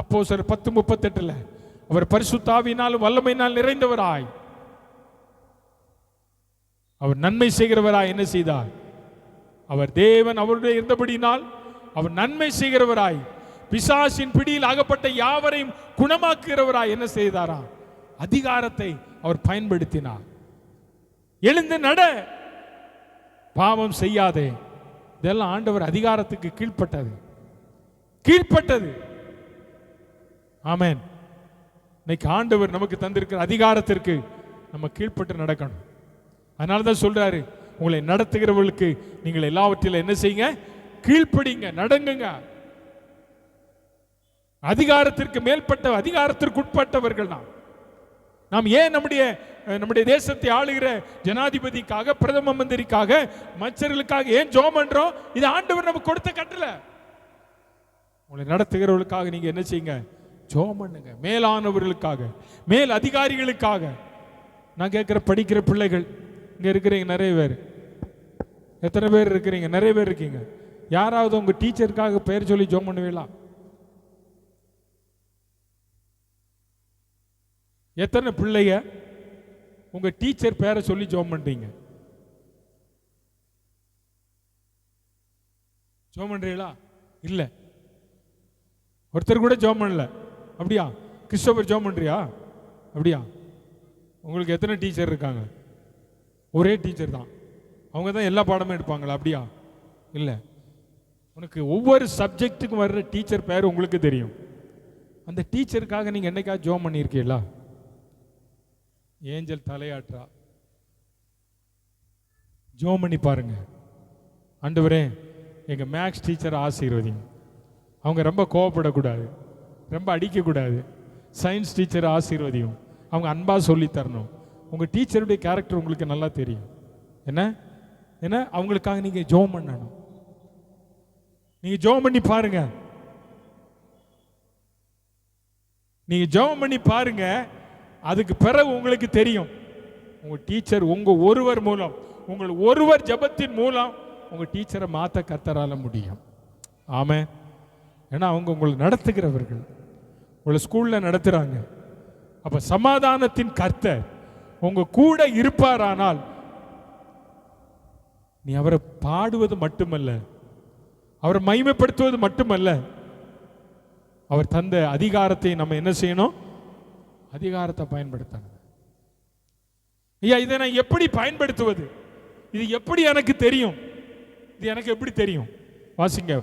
அப்போஸ்தலர் 10:38 அவர் பரிசுத்த ஆவியினாலும் வல்லமையினால் நிறைந்தவராய் அவர் நன்மை செய்கிறவராய் என்ன செய்தார்? அவர் தேவன் அவருடைய இருந்தபடினால் அவர் நன்மை செய்கிறவராய் பிசாசின் பிடியில் அகப்பட்ட யாவரையும் குணமாக்குகிறவராய் என்ன செய்தாரா? அதிகாரத்தை அவர் பயன்படுத்தினார். எழுந்து நட, பாவம் செய்யாதே. இதெல்லாம் ஆண்டவர் அதிகாரத்துக்கு கீழ்ப்பட்டது. ஆமென். இன்னைக்கு ஆண்டவர் நமக்கு தந்திருக்கிற அதிகாரத்திற்கு நம்ம கீழ்ப்பட்டு நடக்கணும். அதனாலதான் சொல்றாரு, உங்களை நடத்துகிறவர்களுக்கு நீங்கள் எல்லாவற்றிலும் என்ன செய்யுங்க, கீழ்ப்படிங்க, நடங்குங்க. அதிகாரத்திற்கு மேல்பட்ட, அதிகாரத்திற்கு உட்பட்டவர்கள் நாம் ஏன் நம்முடைய தேசத்தை ஆளுகிற ஜனாதிபதிக்காக, பிரதம மந்திரிக்காக, மற்றவர்களுக்காக ஏன் ஜெபம் பண்றோம்? இது ஆண்டவர் நமக்கு கொடுத்த கட்டளை. உங்களை நடத்துகிறவர்களுக்காக நீங்க என்ன செய்யுங்க, ஜெபம் பண்ணுங்க. மேலானவர்களுக்காக, மேல் அதிகாரிகளுக்காக. நான் கேட்கிற படிக்கிற பிள்ளைகள் இங்க இருக்கிறீங்க நிறைய பேர். எத்தனை பேர் இருக்கிறீங்க? நிறைய பேர் இருக்கீங்க. யாராவது உங்க டீச்சருக்காக பெயர் சொல்லி ஜெபம் பண்ணுவீங்களா? எத்தனை பிள்ளைங்க உங்க டீச்சர் பேரை சொல்லி ஜெபம் பண்றீங்க? ஜெபம் பண்றீங்களா? இல்ல, ஒருத்தர் கூட ஜெபம் பண்ணல. அப்படியா? கிறிஸ்தவர் ஜெபம் பண்றியா? அப்படியா? உங்களுக்கு எத்தனை டீச்சர் இருக்காங்க? ஒரே டீச்சர் தான், அவங்க தான் எல்லா பாடமும் எடுப்பாங்களா? அப்படியா? இல்ல, உனக்கு ஒவ்வொரு சப்ஜெக்ட்டுக்கும் வர்ற டீச்சர் பேர் உங்களுக்கு தெரியும். அந்த டீச்சருக்காக நீங்க என்னைக்காவது ஜெபம் பண்ணியிருக்கீங்களா? ஏஞ்சல் தலையாற்றா, ஜெபம் பண்ணி பாருங்க. ஆண்டவரே, எங்க மேக்ஸ் டீச்சர் ஆசீர்வதிங்க. அவங்க ரொம்ப கோவப்படக்கூடாது, ரொம்ப அடிக்கக்கூடாது. சயின்ஸ் டீச்சர் ஆசீர்வதியும், அவங்க அன்பா சொல்லி தரணும். உங்க டீச்சருடைய கேரக்டர் உங்களுக்கு நல்லா தெரியும். என்ன அவங்களுக்காக நீங்க ஜெபம் பண்ணணும். நீங்க ஜெபம் பண்ணி பாருங்க. நீங்க ஜெபம் பண்ணி பாருங்க. அதுக்கு பிறகு உங்களுக்கு தெரியும். உங்க டீச்சர் உங்க ஒருவர் மூலம், உங்கள் ஒருவர் ஜெபத்தின் மூலம் உங்க டீச்சரை மாத்த கர்த்தரால முடியும். ஆமென். ஏன்னா அவங்க உங்களை நடத்துகிறவர்கள், உங்களை ஸ்கூல்ல நடத்துறாங்க. அப்ப சமாதானத்தின் கர்த்தர் உங்க கூட இருப்பாரானால் நீ அவரை பாடுவது மட்டுமல்ல, அவரை மகிமைப்படுத்துவது மட்டுமல்ல, அவர் தந்த அதிகாரத்தை நம்ம என்ன செய்யணும்? அதிகாரத்தை பயன்படுத்தணும். ஐயா, இதை நான் எப்படி பயன்படுத்துவது? இது எப்படி எனக்கு தெரியும்? இது எனக்கு எப்படி தெரியும்? வாசிங்க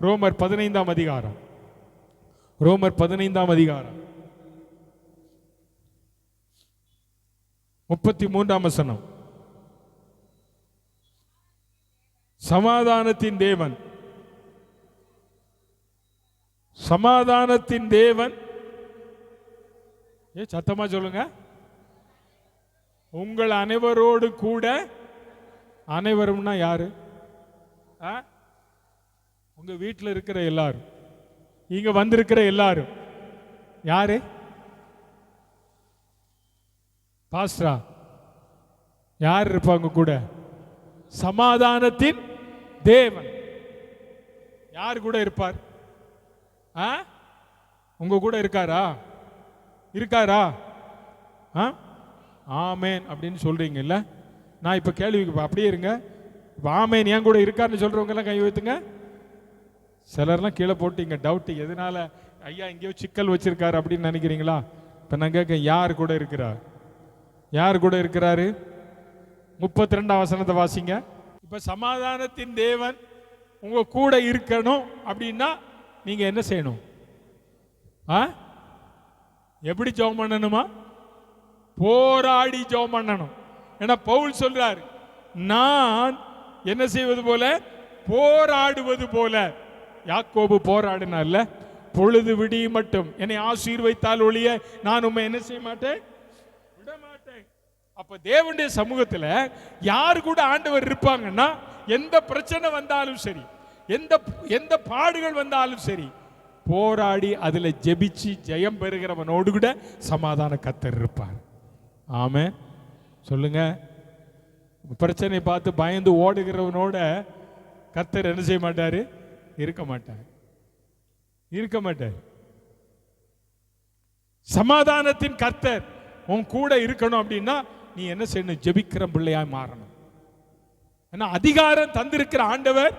ரோமர் 15ஆம் அதிகாரம். ரோமர் 15ஆம் அதிகாரம் 33ஆம் வசனம். சமாதானத்தின் தேவன், சமாதானத்தின் தேவன், சத்தமா சொல்லுங்க, உங்கள் அனைவரோடு கூட. அனைவரும்னா யாரு? உங்க வீட்டில் இருக்கிற எல்லாரும், இங்க வந்திருக்கிற எல்லாரும். யாரு? பாஸ்டரா? யார் இருப்பாங்க கூட? சமாதானத்தின் தேவன். யார் கூட இருப்பார்? உங்க கூட இருக்காரா? இருக்காரா? ஆமேன் அப்படின்னு சொல்றீங்கல்ல. நான் இப்ப கேள்விக்கு அப்படியே இருங்க. இப்ப ஆமேன் என் கூட இருக்காருன்னு சொல்றவங்க எல்லாம் கை வைத்துங்க. சிலர்லாம் கீழே போட்டீங்க டவுட், எதனால ஐயா எங்கேயோ சிக்கல் வச்சிருக்காரு அப்படின்னு நினைக்கிறீங்களா? இப்ப நான் கேட்க, யார் கூட இருக்கிறார்? யார் கூட இருக்கிறாரு? 32ஆம் வசனத்தை வாசிங்க. இப்ப சமாதானத்தின் தேவன் உங்க கூட இருக்கணும் அப்படின்னா நீங்க என்ன செய்யணும்? எப்படி ஜெபம் பண்ணணுமா? போராடி ஜெபம் பண்ணணும். ஏன்னா பவுல் சொல்றார், நான் என்ன செய்வது போல? போராடுவது போல. யாக்கோபு போராடினார்ல, பொழுது விடி மட்டும் என்னை ஆசீர்வைத்தால் ஒழிய நான் உண்மை என்ன செய்ய மாட்டேன், விட மாட்டேன். அப்ப தேவனுடைய சமூகத்துல யாரு கூட ஆண்டவர் இருப்பாங்கன்னா, எந்த பிரச்சனை வந்தாலும் சரி, எந்த பாடுகள் வந்தாலும் சரி, போராடி அதுல ஜெபிச்சு ஜெயம் பெறுகிறவனோடு கூட சமாதான கர்த்தர் இருப்பார். ஆமென் சொல்லுங்க. பிரச்சனை பார்த்து பயந்து ஓடுகிறவனோட கர்த்தர் என்ன செய்ய மாட்டாரு? இருக்க மாட்டார், இருக்க மாட்டார். சமாதானத்தின் கர்த்தர் உன் கூட இருக்கணும் அப்படின்னா நீ என்ன செய்யணும்? ஜெபிக்கிற பிள்ளையாய் மாறணும். ஏன்னா அதிகாரம் தந்திருக்கிற ஆண்டவர்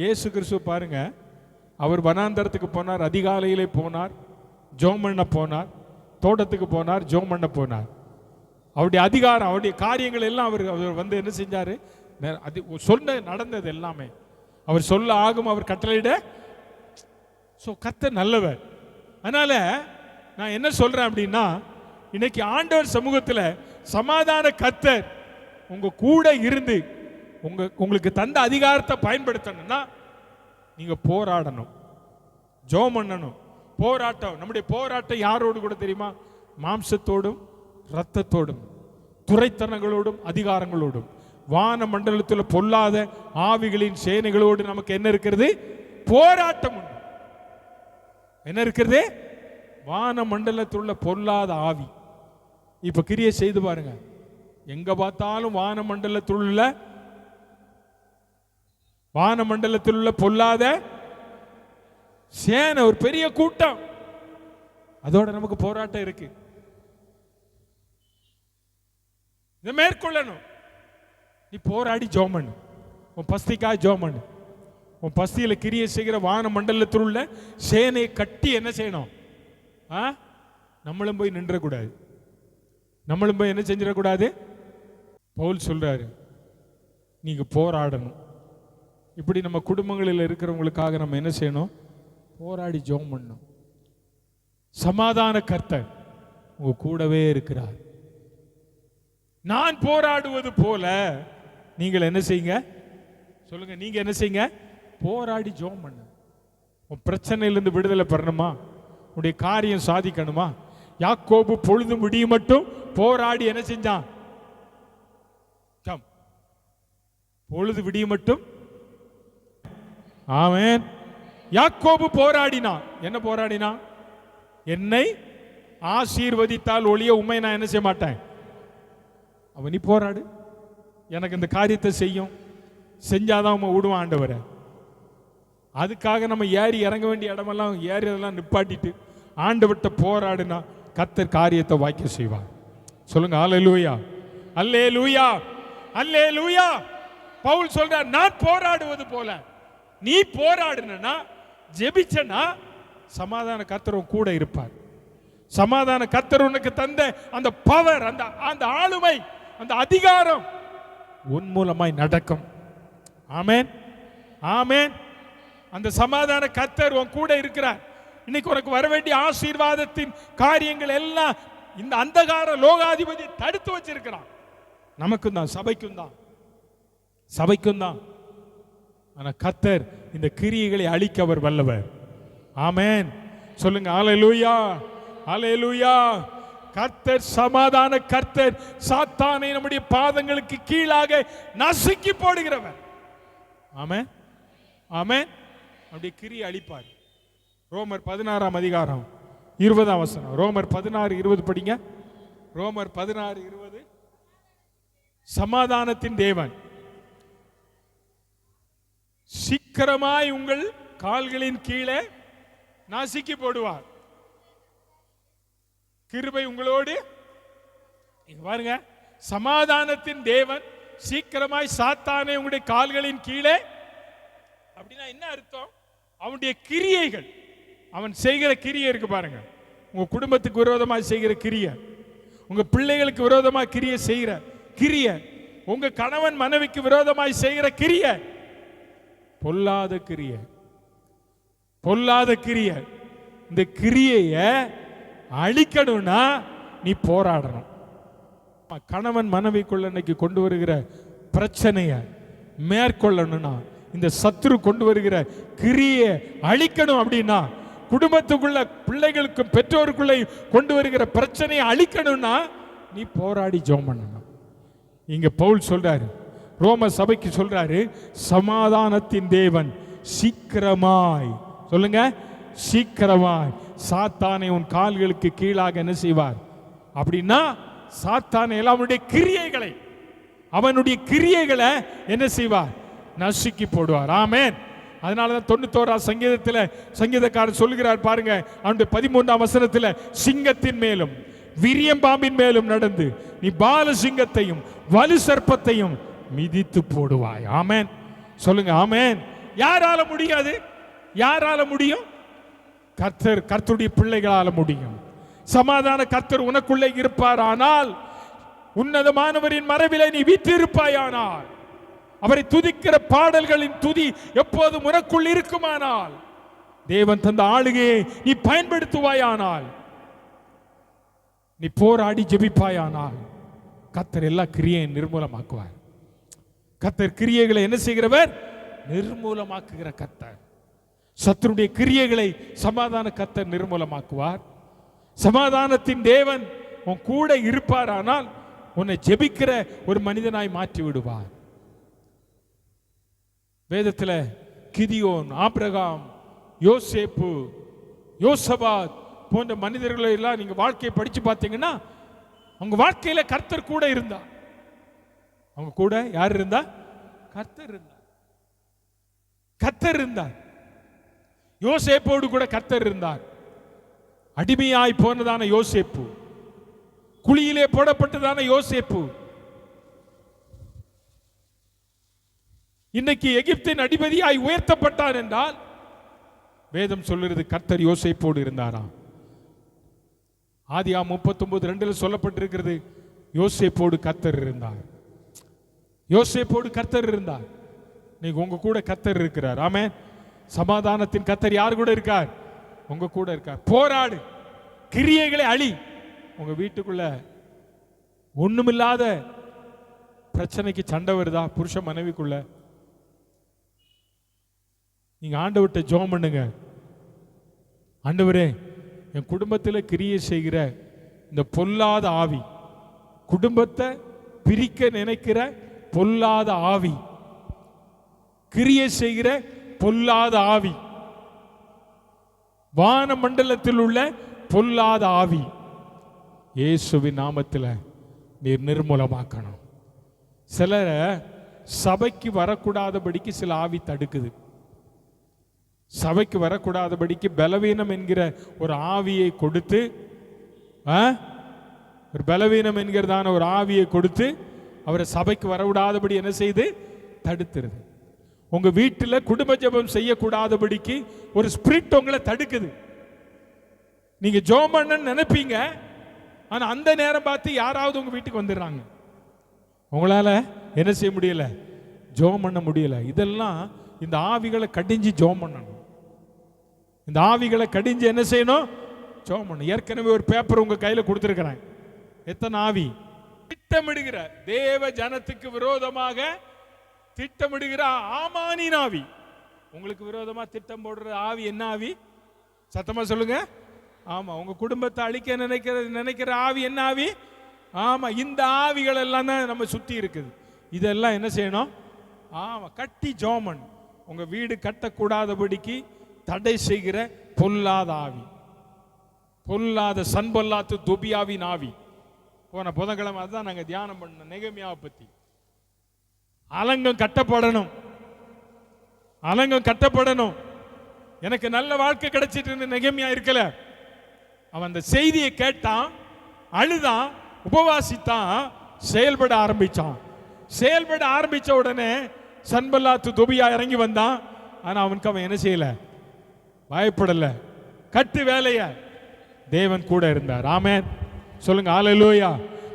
இயேசு கிறிஸ்து பாருங்க, அவர் வனாந்தரத்துக்கு போனார், அதிகாலையிலே போனார், ஜெபம் பண்ண போனார், தோட்டத்துக்கு போனார், ஜெபம் பண்ண போனார். அவருடைய அதிகாரம், அவருடைய காரியங்கள் எல்லாம் அவர் வந்து என்ன செஞ்சாரு? சொன்ன நடந்தது எல்லாமே அவர் சொல்ல ஆகும், அவர் கட்டளையிட. கர்த்தர் நல்லவர். அதனால நான் என்ன சொல்றேன் அப்படின்னா, இன்னைக்கு ஆண்டவர் சமூகத்தில் சமாதான கர்த்தர் உங்க கூட இருந்து உங்களுக்கு தந்த அதிகாரத்தை பயன்படுத்தணும்னா நீங்க போராடணும், ஜெபம் பண்ணணும். போராட்டம், நம்முடைய போராட்டம் யாரோடு கூட தெரியுமா? மாம்சத்தோடும் இரத்தத்தோடும் துரைத்தனங்களோடும் அதிகாரங்களோடும் வான மண்டலத்தில் பொல்லாத ஆவிகளின் சேனைகளோடு நமக்கு என்ன இருக்கிறது? போராட்டம் உண்டு. என்ன இருக்கிறது? வான மண்டலத்தில் உள்ள பொல்லாத ஆவி. இப்ப கிரியை செய்து பாருங்க, எங்க பார்த்தாலும் வான மண்டலத்தில் உள்ள பொல்லாத சேனை, ஒரு பெரிய கூட்டம். அதோட நமக்கு போராட்டம் இருக்கு. இதை மேற்கொள்ளணும். நீ போராடி ஜெபம் பண்ணு, உன் பஸ்திக்காக ஜெபம் பண்ணு. உன் பஸ்தியில் கிரியை செய்கிற வான மண்டலத்தில் உள்ள சேனையை கட்டி என்ன செய்யணும்? நம்மளும் போய் நின்றக்கூடாது, நம்மளும் போய் என்ன செஞ்சிடக்கூடாது. பவுல் சொல்றாரு, நீங்க போராடணும். இப்படி நம்ம குடும்பங்களில் இருக்கிறவங்களுக்காக நம்ம என்ன செய்யணும்? போராடி ஜெபம் பண்ணணும். சமாதான கர்த்தர் உங்க கூடவே இருக்கிறார். நான் போராடுவது போல நீங்கள் என்ன செய்யுங்க? சொல்லுங்க, நீங்க என்ன செய்யுங்க? போராடி ஜெபம் பண்ணு. உன் பிரச்சனையிலிருந்து விடுதலை பெறணுமா? உன்னுடைய காரியம் சாதிக்கணுமா? யாக்கோபு பொழுது முடியும் மட்டும் போராடி என்ன செஞ்சான்? பொழுது விடிய மட்டும் ஆமென். யாக்கோபு போராடினான். என்ன போராடினான்? என்னை ஆசீர்வதித்தால் ஒழிய உண்மை நான் என்ன செய்ய மாட்டேன். அவன் நீ போராடு, எனக்கு இந்த காரியத்தை செய்யும், செஞ்சாதான் அவன் விடுவான் ஆண்டவரை. அதுக்காக நம்ம ஏறி இறங்க வேண்டிய இடமெல்லாம் ஏறி அதெல்லாம் நிப்பாட்டிட்டு ஆண்டவர்கிட்ட போராடுனா கர்த்தர் காரியத்தை வாய்க்க செய்வார். சொல்லுங்க அல்லேலூயா, அல்லேலூயா, அல்லேலூயா. பவுல் சொல்றார், நான் போராடுவது போல நீ போராடுனா, ஜெபிச்சனா, சமாதான கர்த்தர் கூட இருப்பார். சமாதான கர்த்தர் உனக்கு தந்த அந்த பவர், அந்த ஆளுமை, அந்த அதிகாரம் உன் மூலமாய் நடக்கும். ஆமென், ஆமென். அந்த சமாதான கர்த்தர் உன் கூட இருக்கிறார். இன்னைக்கு உனக்கு வர வேண்டிய ஆசீர்வாதத்தின் காரியங்கள் எல்லாம் இந்த அந்தகார லோகாதிபதி தடுத்து வச்சிருக்கிறான். நமக்கும் தான், சபைக்கும் தான், சபைக்கும் தான். ஆனா கர்த்தர் இந்த கிரியைகளை அழிக்க அவர் வல்லவர். ஆமென். சொல்லுங்க அல்லேலூயா, அல்லேலூயா. கர்த்தர் சமாதான கர்த்தர், சாத்தானை நம்முடைய பாதங்களுக்கு கீழாக நசுக்கி போடுகிறவர். ஆமென், ஆமென். அப்படி கிரியை அழிப்பார். ரோமர் 16 அதிகாரம் 20 வசனம். ரோமர் 16:20 படிங்க. ரோமர் 16:20. சமாதானத்தின் தேவன் சீக்கிரமாய் உங்கள் கால்களின் கீழே நசுக்கி போடுவார். கிருபை உங்களோடு பாருங்க. சமாதானத்தின் தேவன் சீக்கிரமாய் சாத்தானை உங்களுடைய கால்களின் கீழே. அப்படின்னா என்ன அர்த்தம்? அவனுடைய கிரியைகள், அவன் செய்கிற கிரியை இருக்கு பாருங்க. உங்க குடும்பத்துக்கு விரோதமாக செய்கிற கிரியை, உங்க பிள்ளைகளுக்கு விரோதமாக கிரியை செய்கிற கிரியை, உங்க கணவன் மனைவிக்கு விரோதமாய் செய்கிற கிரியை, பொல்லாத கிரியை, பொல்லாத கிரியை. இந்த கிரியைய அழிக்கணும்னா நீ போராடணும். கணவன் மனைவிக்குள்ள இன்னைக்கு கொண்டு வருகிற பிரச்சனையை மேற்கொள்ளணும்னா, இந்த சத்துரு கொண்டு வருகிற கிரியை அழிக்கணும் அப்படின்னா, குடும்பத்துக்குள்ள பிள்ளைகளுக்கும் பெற்றோருக்குள்ளே கொண்டு வருகிற பிரச்சனையை அழிக்கணும்னா நீ போராடி ஜெபம் பண்ணணும். இங்க பவுல் சொல்றாரு, ரோம சபைக்கு சொல்றாரு, சமாதானத்தின் தேவன் சீக்கிரமாய், சொல்லுங்க, சீக்கிரமாய் சாத்தானை உன் கால்களுக்கு கீழாக என்ன செய்வார் அப்படின்னா, சாத்தானை எல்லாம் அவனுடைய கிரியைகளை என்ன செய்வார்? நசுக்கி போடுவார். ஆமென். அதனாலதான் 91 சங்கீதத்தில் சங்கீதக்காரர் சொல்லுகிறார் பாருங்க, அவனுடைய 13 வசனத்தில், சிங்கத்தின் மேலும் விரியம்பாம்பின் மேலும் நடந்து நீ பால சிங்கத்தையும் வலு சர்ப்பத்தையும் மிதித்து போடுவாய். ஆமென். சொல்லுங்க ஆமென். யாரால முடியாது? யாரால முடியும்? கர்த்தர், கர்த்தருடைய பிள்ளைகளால முடியும். சமாதான கர்த்தர் உனக்குள்ளே இருப்பார். ஆனால் உன்னதமானவரின் மறைவிலே நீ வீற்றிருப்பாயானால், அவரை துதிக்கிற பாடல்களின் துதி எப்போதும் உனக்குள் இருக்குமானால், தேவன் தந்த ஆளுகையை நீ பயன்படுத்துவாயானால், நீ போராடி ஜெபிப்பாயானால், கர்த்தர் எல்லா கிரியையை நிர்மூலமாக்குவார். கர்த்தர் கிரியைகளை என்ன செய்கிறவர்? நிர்மூலமாக்குகிற கர்த்தர். சத்துருடைய கிரியைகளை சமாதான கர்த்தர் நிர்மூலமாக்குவார். சமாதானத்தின் தேவன் உன் கூட இருப்பார். ஆனால் உன்னை ஜெபிக்கிற ஒரு மனிதனாய் மாற்றி விடுவார். வேதத்தில் கிதியோன், ஆபிரகாம், யோசேப்பு, யோசபாத் போன்ற மனிதர்களை எல்லாம் நீங்க வாழ்க்கையை படிச்சு பார்த்தீங்கன்னா, அவங்க வாழ்க்கையில கர்த்தர் கூட இருந்தார். அவங்க கூட யார் இருந்தா? கர்த்தர் இருந்தார். கர்த்தர் இருந்தார். யோசேப்போடு கூட கர்த்தர் இருந்தார். அடிமையாய் போனதான யோசேப்பு, குழியிலே போடப்பட்டதான யோசேப்பு, இன்னைக்கு எகிப்தின் அதிபதியாய் உயர்த்தப்பட்டார் என்றால் வேதம் சொல்லுறது கர்த்தர் யோசேப்போடு இருந்தாராம். ஆதியாகமம் 39:2 சொல்லப்பட்டிருக்கிறது, யோசேப்போடு கர்த்தர் இருந்தார். யோசேப்போடு கர்த்தர் இருந்தார். நீங்க உங்க கூட கர்த்தர் இருக்கிறார். ஆமென். சமாதானத்தின் கர்த்தர் யார் கூட இருக்கார்? உங்க கூட இருக்கார். போராடு, கிரியைகளை அழி. உங்க வீட்டுக்குள்ள ஒண்ணுமில்லாத பிரச்சனைக்கு சண்டை வருதா புருஷ மனைவிக்குள்ள, நீங்க ஆண்டவர்கிட்ட ஜெபம் பண்ணுங்க. ஆண்டவரே, என் குடும்பத்தில் கிரியை செய்கிற இந்த பொல்லாத ஆவி, குடும்பத்தை பிரிக்க நினைக்கிற பொல்லாத ஆவி, கிரியை செய்கிற பொல்லாத ஆவி, வான மண்டலத்தில் உள்ள பொல்லாத ஆவி இயேசுவின் நாமத்தில் நீர் நிர்மூலமாக்கணும். சிலரை சபைக்கு வரக்கூடாதபடிக்கு சில ஆவி தடுக்குது. சபைக்கு வரக்கூடாதபடிக்கு பலவீனம் என்கிற ஒரு ஆவியை கொடுத்து, ஒரு பலவீனம் என்கிறதான ஒரு ஆவியை கொடுத்து அவரை சபைக்கு வரவிடாதபடி என்ன செய்து தடுத்துருது. உங்க வீட்டில் குடும்ப ஜெபம் செய்யக்கூடாதபடிக்கு ஒரு ஸ்பிரிட் உங்களை தடுக்குது. நீங்க ஜெபம் பண்ணணும்னு நினைப்பீங்க, ஆனா அந்த நேரம் பார்த்து யாராவது உங்க வீட்டுக்கு வந்துடுறாங்க. உங்களால என்ன செய்ய முடியல? ஜெபம் பண்ண முடியல. இதெல்லாம் இந்த ஆவிகளை கடிஞ்சு ஜெபம் பண்ணணும். இந்த ஆவிகளை கடிஞ்சு என்ன செய்யணும்? ஜெபம் பண்ணணும். ஏற்கனவே ஒரு பேப்பர் உங்க கையில கொடுத்துருக்கிறேன். எத்தனை ஆவி திட்டமிடுகிற, தேவ ஜனத்துக்கு விரோதமாக திட்டமிடுகிற ஆமானின் ஆவி. உங்களுக்கு விரோதமா திட்டம் போடுற ஆவி என்ன ஆவி? சத்தமா சொல்லுங்க. ஆமா, உங்க குடும்பத்தை அழிக்க நினைக்கிற ஆவி என்ன ஆவி? ஆமா, இந்த ஆவிகள் எல்லாம் தான் நம்ம சுத்தி இருக்குது. இதெல்லாம் என்ன செய்யணும்? ஆமா, கட்டி ஜோமன். உங்க வீடு கட்டக்கூடாதபடிக்கு தடை செய்கிற பொல்லாத ஆவி, பொல்லாத சன்பல்லாத்து தொபியாவின் ஆவி. போன புதன்கிழமை அதுதான் நாங்கள் தியானம் பண்ணோம், நெகமியாவை பத்தி. அலங்கம் கட்டப்படணும், அலங்கம் கட்டப்படணும். எனக்கு நல்ல வாழ்க்கை கிடைச்சிட்டு நெகமியா இருக்கல. அவன் அந்த செய்தியை கேட்டான், அழுதான், உபவாசித்தான், செயல்பட ஆரம்பிச்சான். செயல்பட ஆரம்பிச்ச உடனே சன்பல்லாத்து தொபியா இறங்கி வந்தான். ஆனா அவனுக்கு அவன் என்ன செய்யல? பயப்படல. கட்டு வேலைய தேவன் கூட இருந்தார். ஆமென் சொல்லுங்க. ஹல்லேலூயா.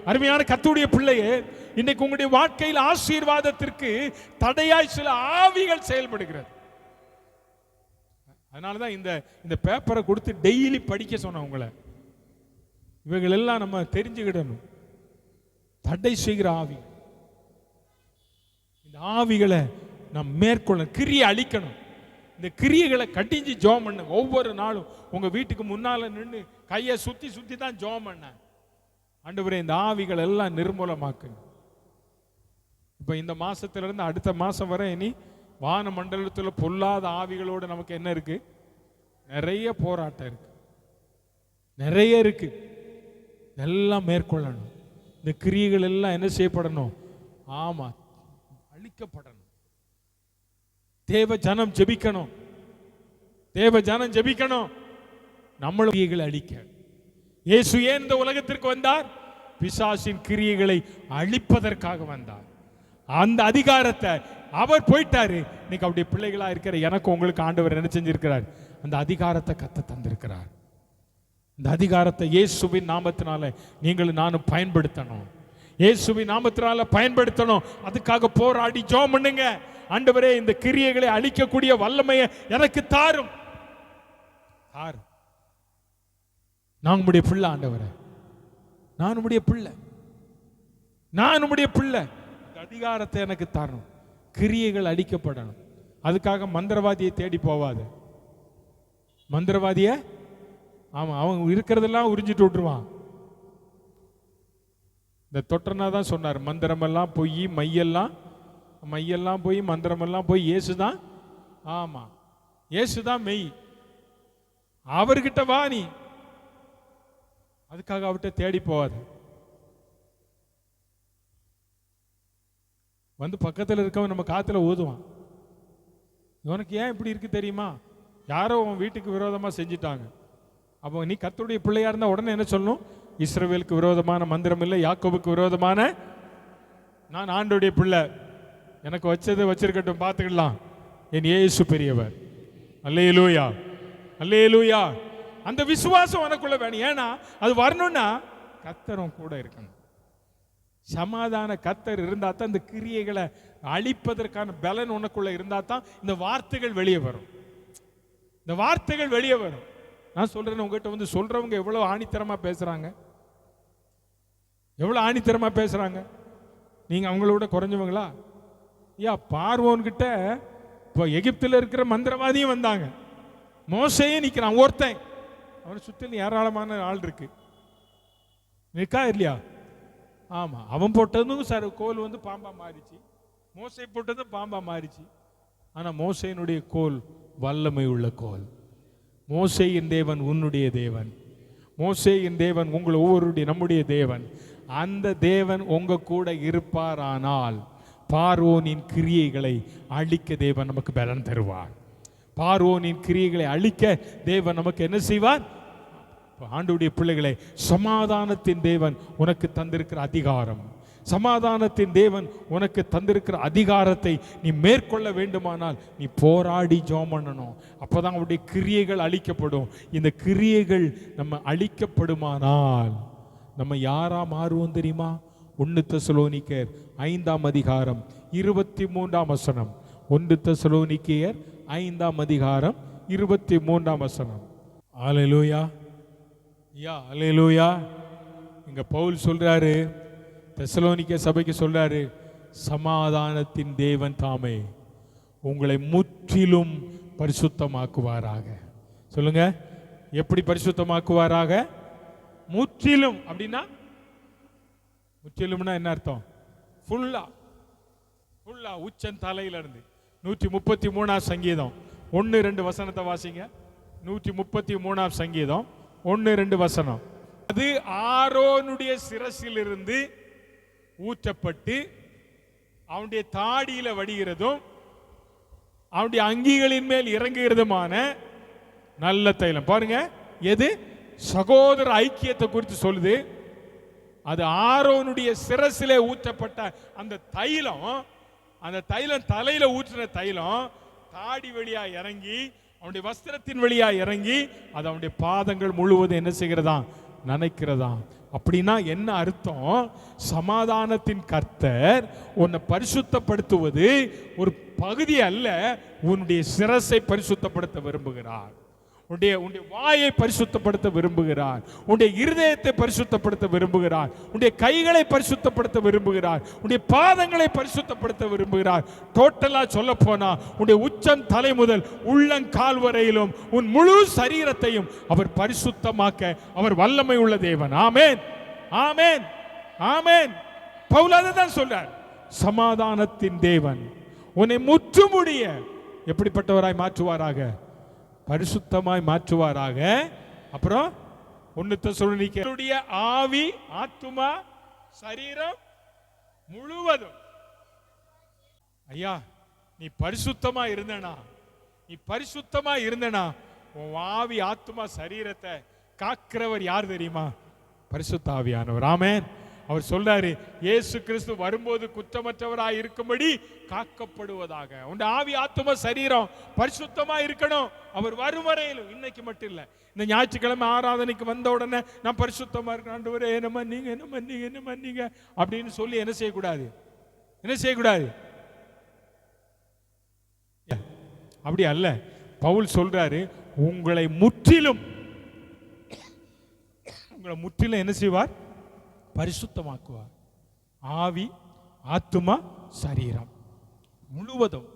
அருமையான கர்த்தருடைய பிள்ளையே, இன்னைக்கு உங்களுடைய வாழ்க்கையில் ஆசீர்வாதத்திற்கு தடையாய் சில ஆவிகள் செயல்படுகிறது. அதனாலதான் இந்த பேப்பரை கொடுத்து டெய்லி படிக்க சொன்ன உங்களை. இவைகள் எல்லாம் நம்ம தெரிஞ்சுக்கிடணும். தடை செய்கிற ஆவி, இந்த ஆவிகளை நாம் மேற்கொள்ள கிரியை அழிக்கணும். இந்த கிரியைகளை கட்டிஞ்சு ஜெபம் பண்ணு. ஒவ்வொரு நாளும் உங்க வீட்டுக்கு முன்னால நின்று கையை சுத்தி சுத்தி தான் ஜெபம் பண்ண. ஆண்டவரே, இந்த ஆவிகள் எல்லாம் நிர்மூலமாக்கு. இப்ப இந்த மாசத்துல இருந்து அடுத்த மாசம் வரை இனி வான மண்டலத்தில் பொல்லாத ஆவிகளோடு நமக்கு என்ன இருக்கு? நிறைய போராட்டம் இருக்கு, நிறைய இருக்கு. எல்லாம் மேற்கொள்ளணும். இந்த கிரியைகள் எல்லாம் என்ன செய்யப்படணும்? ஆமா, அழிக்கப்படணும். தேவ ஜனம் ஜெபிக்கணும், தேவ ஜனம் ஜெபிக்கணும். நம்மளும் கிரியைகளை அழிக்க இயேசு ஏன் இந்த உலகத்திற்கு வந்தார்? பிசாசின் கிரியைகளை அழிப்பதற்காக வந்தார். அந்த அதிகாரத்தை அவர் போயிட்டாரு. இன்னைக்கு அவருடைய பிள்ளைகளா இருக்கிற எனக்கு உங்களுக்கு ஆண்டவர் என்ன செஞ்சிருக்கிறார்? அந்த அதிகாரத்தை கத்த தந்திருக்கிறார். இந்த அதிகாரத்தை இயேசுவின் நாமத்தினால நீங்களும் நானும் பயன்படுத்தணும். இயேசுவின் நாமத்தினால பயன்படுத்தணும். அதுக்காக போராடி ஜெபம் பண்ணுங்க. ஆண்டவரே, இந்த கிரியைகளை அழிக்கக்கூடிய வல்லமையை எனக்கு தாரும். நான் உம்முடைய பிள்ளை ஆண்டவரே, நான் உம்முடைய பிள்ளை, நான் உம்முடைய பிள்ளை. இந்த அதிகாரத்தை எனக்கு தரணும். கிரியைகள் அழிக்கப்படணும். அதுக்காக மந்திரவாதியை தேடி போவாது. மந்திரவாதிய ஆமா, அவன் இருக்கிறதெல்லாம் உறிஞ்சிட்டு விட்டுருவான். இந்த தொட்டனா தான் சொன்னார், மந்திரமெல்லாம் பொய், மையெல்லாம் போய், மந்திரமெல்லாம் போய், இயேசுதான். ஆமா, இயேசுதான் மெய். அவர்கிட்ட வா நீ. அதுக்காக அவர்கிட்ட தேடி போவாது. வந்து பக்கத்தில் இருக்கவன் நம்ம காத்துல ஊதுவான். இவனுக்கு ஏன் இப்படி இருக்கு தெரியுமா? யாரோ உன் வீட்டுக்கு விரோதமா செஞ்சிட்டாங்க. அப்போ நீ கர்த்தருடைய பிள்ளையா இருந்தா உடனே என்ன சொல்லணும்? இஸ்ரவேலுக்கு விரோதமான மந்திரம் இல்லை, யாக்கோபுக்கு விரோதமான, நான் ஆண்டவருடைய பிள்ளை, எனக்கு வச்சது வச்சிருக்கட்டும், பார்த்துக்கலாம், என் இயேசு பெரியவர். அல்லேலூயா, அல்லேலூயா. அந்த விசுவாசம் உனக்குள்ள வேணும். ஏன்னா அது வரணும்னா கர்த்தரும் கூட இருக்கணும். சமாதான கர்த்தர் இருந்தா தான் இந்த கிரியைகளை அழிப்பதற்கான பலன் உனக்குள்ள இருந்தா தான் இந்த வார்த்தைகள் வெளியே வரும். இந்த வார்த்தைகள் வெளியே வரும். நான் சொல்றேன், உங்ககிட்ட வந்து சொல்றவங்க எவ்வளவு ஆணித்தரமா பேசுறாங்க, எவ்வளவு ஆணித்தரமா பேசுறாங்க. நீங்க அவங்களோட குறைஞ்சவங்களா? பார்வோன் கிட்ட இப்போ எகிப்தில் இருக்கிற மந்திரவாதியும் வந்தாங்க, மோசையே நிற்கிறான் ஒருத்தன். அவனை சுற்றிலும் ஏராளமான ஆள் இருக்கு, நிற்கா இல்லையா? ஆமா, அவன் போட்டதும் கோல் வந்து பாம்பா மாறிச்சு, மோசை போட்டதும் பாம்பா மாறிச்சு. ஆனால் மோசேயினுடைய கோல் வல்லமை உள்ள கோல். மோசேயின் தேவன் உன்னுடைய தேவன். மோசேயின் தேவன் உங்கள் ஒவ்வொருடைய நம்முடைய தேவன். அந்த தேவன் உங்க கூட இருப்பாரானால் பார்வோனின் கிரியைகளை அழிக்க தேவன் நமக்கு பலன் தருவார். பார்வோனின் கிரியைகளை அழிக்க தேவன் நமக்கு என்ன செய்வார்? ஆண்டவருடைய பிள்ளைகளை, சமாதானத்தின் தேவன் உனக்கு தந்திருக்கிற அதிகாரம், சமாதானத்தின் தேவன் உனக்கு தந்திருக்கிற அதிகாரத்தை நீ மேற்கொள்ள வேண்டுமானால் நீ போராடி ஜெபம் பண்ணணும். அப்போதான் அவருடைய கிரியைகள் அழிக்கப்படும். இந்த கிரியைகள் நம்ம அழிக்கப்படுமானால் நம்ம யாரா மாறுவோம் தெரியுமா? 1 தெசலோனிக்கேயர் 5ஆம் அதிகாரம் 23ஆம் வசனம். 1 தெசலோனிக்கேயர் 5ஆம் அதிகாரம் 23ஆம் வசனம். அல்லேலூயா, யா அல்லேலூயா. இங்க பவுல் சொல்றாரு, தெசலோனிக்கே சபைக்கு சொல்றாரு, சமாதானத்தின் தேவன் தாமே உங்களை முற்றிலும் பரிசுத்தமாக்குவாராக. சொல்லுங்க, எப்படி பரிசுத்தமாக்குவாராக? முற்றிலும். அப்படின்னா முற்றிலும்னா என்ன அர்த்தம்? ஃபுல்லா உச்சன் தலையில இருந்து. 133ஆம் சங்கீதம் 1-2 வசனத்தை வாசிங்க. 133ஆம் சங்கீதம் 1-2 வசனம். அது ஆரோனுடைய சிரசிலிருந்து ஊற்றப்பட்டு அவனுடைய தாடியில வடிகிறதும் அவனுடைய அங்கிகளின் மேல் இறங்குகிறதுமான நல்ல தைலம். பாருங்க, எது? சகோதர ஐக்கியத்தை குறித்து சொல்லுது. அது ஆரோனுடைய சிரசிலே ஊற்றப்பட்ட அந்த தைலம், அந்த தைலம் தலையில ஊற்றின தைலம் தாடி வழியா இறங்கி அவனுடைய வஸ்திரத்தின் வழியா இறங்கி அது அவனுடைய பாதங்கள் முழுவதும் என்ன செய்கிறதா? நனைக்கிறதா. அப்படின்னா என்ன அர்த்தம்? சமாதானத்தின் கர்த்தர் உன்னை பரிசுத்தப்படுத்துவது ஒரு பகுதி அல்ல, உன்னுடைய சிரசை பரிசுத்தப்படுத்த விரும்புகிறார். உன்னுடைய வாயை பரிசுத்தப்படுத்த விரும்புகிறார். உன்னுடைய இருதயத்தை பரிசுத்தப்படுத்த விரும்புகிறார். உன்னுடைய கைகளை பரிசுத்தப்படுத்த விரும்புகிறார். உன்னுடைய பாதங்களை பரிசுத்தப்படுத்த விரும்புகிறார். டோட்டலா சொல்ல போனா உன்னுடைய உச்சம் தலை முதல் உள்ளங்கால் வரையிலும் உன் முழு சரீரத்தையும் அவர் பரிசுத்தமாக்க அவர் வல்லமை உள்ள தேவன். ஆமென், ஆமென், ஆமென். பவுல் அதைத்தான் சொல்றார், சமாதானத்தின் தேவன் உன்னை முற்றுமுடிய எப்படிப்பட்டவராய் மாற்றுவாராக? பரிசுத்தமாய் மாற்றுவாராக. அப்புறம் 1 தெசலோனிக்கேயருடைய ஆவி, ஆத்துமா, சரீரம் முழுவதும். ஐயா, நீ பரிசுத்தமா இருந்தனா, நீ பரிசுத்தமா இருந்தனா உன் ஆவி, ஆத்துமா, சரீரத்தை காக்கிறவர் யார் தெரியுமா? பரிசுத்த ஆவியானவர். ஆமென். அவர் சொல்றாரு, இயேசு கிறிஸ்து வரும்போது குற்றமற்றவராய் இருக்கும்படி காக்கப்படுவதாக. உன் ஆவி, ஆத்தும, சரீரம் பரிசுத்தமா இருக்கணும். அவர் வரும் வரையிலும், இன்னைக்கு மட்டும் இல்ல, இந்த ஞாயிற்றுக்கிழமை ஆராதனைக்கு வந்த உடனே நான் பரிசுத்தமா இருக்கேன், ஆண்டவரே என்ன மன்னிங்க, என்ன மன்னிங்க, என்ன மன்னிங்க அப்படின்னு சொல்லி என்ன செய்யக்கூடாது? என்ன செய்யக்கூடாது? அப்படி அல்ல. பவுல் சொல்றாரு, உங்களை முற்றிலும் என்ன செய்வார்? பரிசுத்தமாக்குவார். ஆவி, ஆத்துமா, சரீரம் முழுவதும்,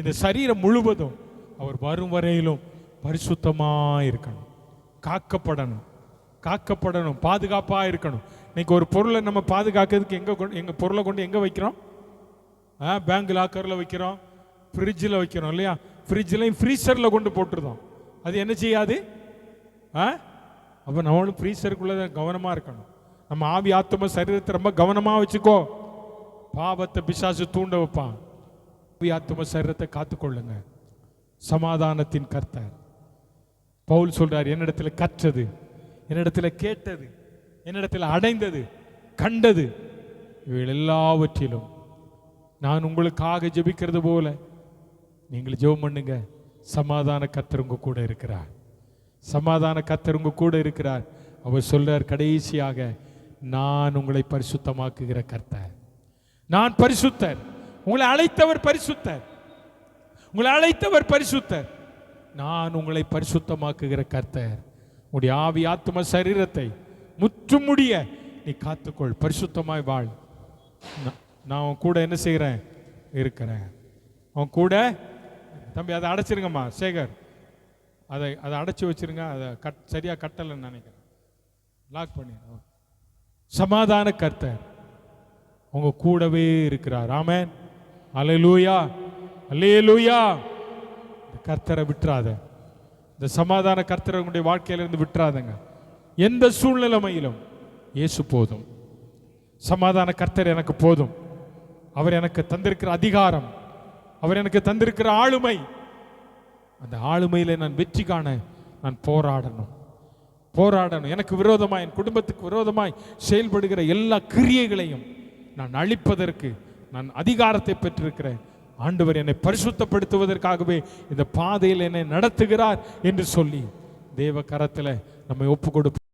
இந்த சரீரம் முழுவதும் அவர் வரும் வரையிலும் பரிசுத்தமா இருக்கணும், காக்கப்படணும், பாதுகாப்பா இருக்கணும். இன்னைக்கு ஒரு பொருளை நம்ம பாதுகாக்கிறதுக்கு எங்க பொருளை கொண்டு எங்க வைக்கிறோம்? பேங்க் லாக்கர்ல வைக்கிறோம், ஃப்ரிட்ஜில் வைக்கிறோம் இல்லையா? ஃப்ரிட்ஜ்லையும் ஃப்ரீசரில் கொண்டு போட்டுருந்தோம். அது என்ன செய்யாது? அப்போ நம்மளும் ஃப்ரீசருக்குள்ளே கவனமாக இருக்கணும். நம்ம ஆவி, ஆத்தும, சரீரத்தை ரொம்ப கவனமாக வச்சுக்கோ. பாவத்தை பிசாசு தூண்ட வைப்பான். ஆவி, ஆத்தும, சரீரத்தை காத்துக்கொள்ளுங்க. சமாதானத்தின் கர்த்தர் பவுல் சொல்றார், என்னிடத்துல கற்றது, என்னிடத்துல கேட்டது, என்னிடத்துல அடைந்தது, கண்டது, இவைகள் எல்லாவற்றிலும் நான் உங்களுக்காக ஜெபிக்கிறது போல நீங்கள் ஜெபம் பண்ணுங்க. சமாதான கர்த்தர் உங்க கூட இருக்கிறார். சமாதான கர்த்தர் உங்க கூட இருக்கிறார். அவர் சொல்றார் கடைசியாக, நான் உங்களை பரிசுத்தமாக்குகிற கர்த்தர், நான் பரிசுத்தர். உங்களை அழைத்தவர் பரிசுத்தர், உங்களை அழைத்தவர் பரிசுத்தர். நான் உங்களை பரிசுத்தமாக்குகிற கர்த்தர். உங்களுடைய ஆவி, ஆத்தும, சரீரத்தை முற்றுமுடிய நீ காத்துக்கொள், பரிசுத்தமாய் வாழ். நான் உன் கூட என்ன செய்கிறேன்? இருக்கிறேன். உன் கூட. தம்பி அதை அடைச்சிருங்கம்மா சேகர், அதை அடைச்சி வச்சிருங்க. அதை சரியா கட்டலைன்னு நினைக்கிறேன், லாக் பண்ணி. சமாதான கர்த்தர் உங்க கூடவே இருக்கிறார். ஆமென், அல்லேலூயா. அல்லேலூயா. கர்த்தரை விட்டுறாத, இந்த சமாதான கர்த்தரை உங்களுடைய வாழ்க்கையிலிருந்து விட்டுறாதங்க. எந்த சூழ்நிலைமையிலும் இயேசு போதும், சமாதான கர்த்தர் எனக்கு போதும். அவர் எனக்கு தந்திருக்கிற அதிகாரம், அவர் எனக்கு தந்திருக்கிற ஆளுமை, அந்த ஆளுமையில நான் வெற்றி காண நான் போராடணும். எனக்கு விரோதமாய், என் குடும்பத்துக்கு விரோதமாய் செயல்படுகிற எல்லா கிரியைகளையும் நான் அழிப்பதற்கு நான் அதிகாரத்தை பெற்றிருக்கிறேன். ஆண்டவர் என்னை பரிசுத்தப்படுத்துவதற்காகவே இந்த பாதையில் என்னை நடத்துகிறார் என்று சொல்லி தேவ கரத்தில் நம்மை ஒப்பு கொடுப்போம்.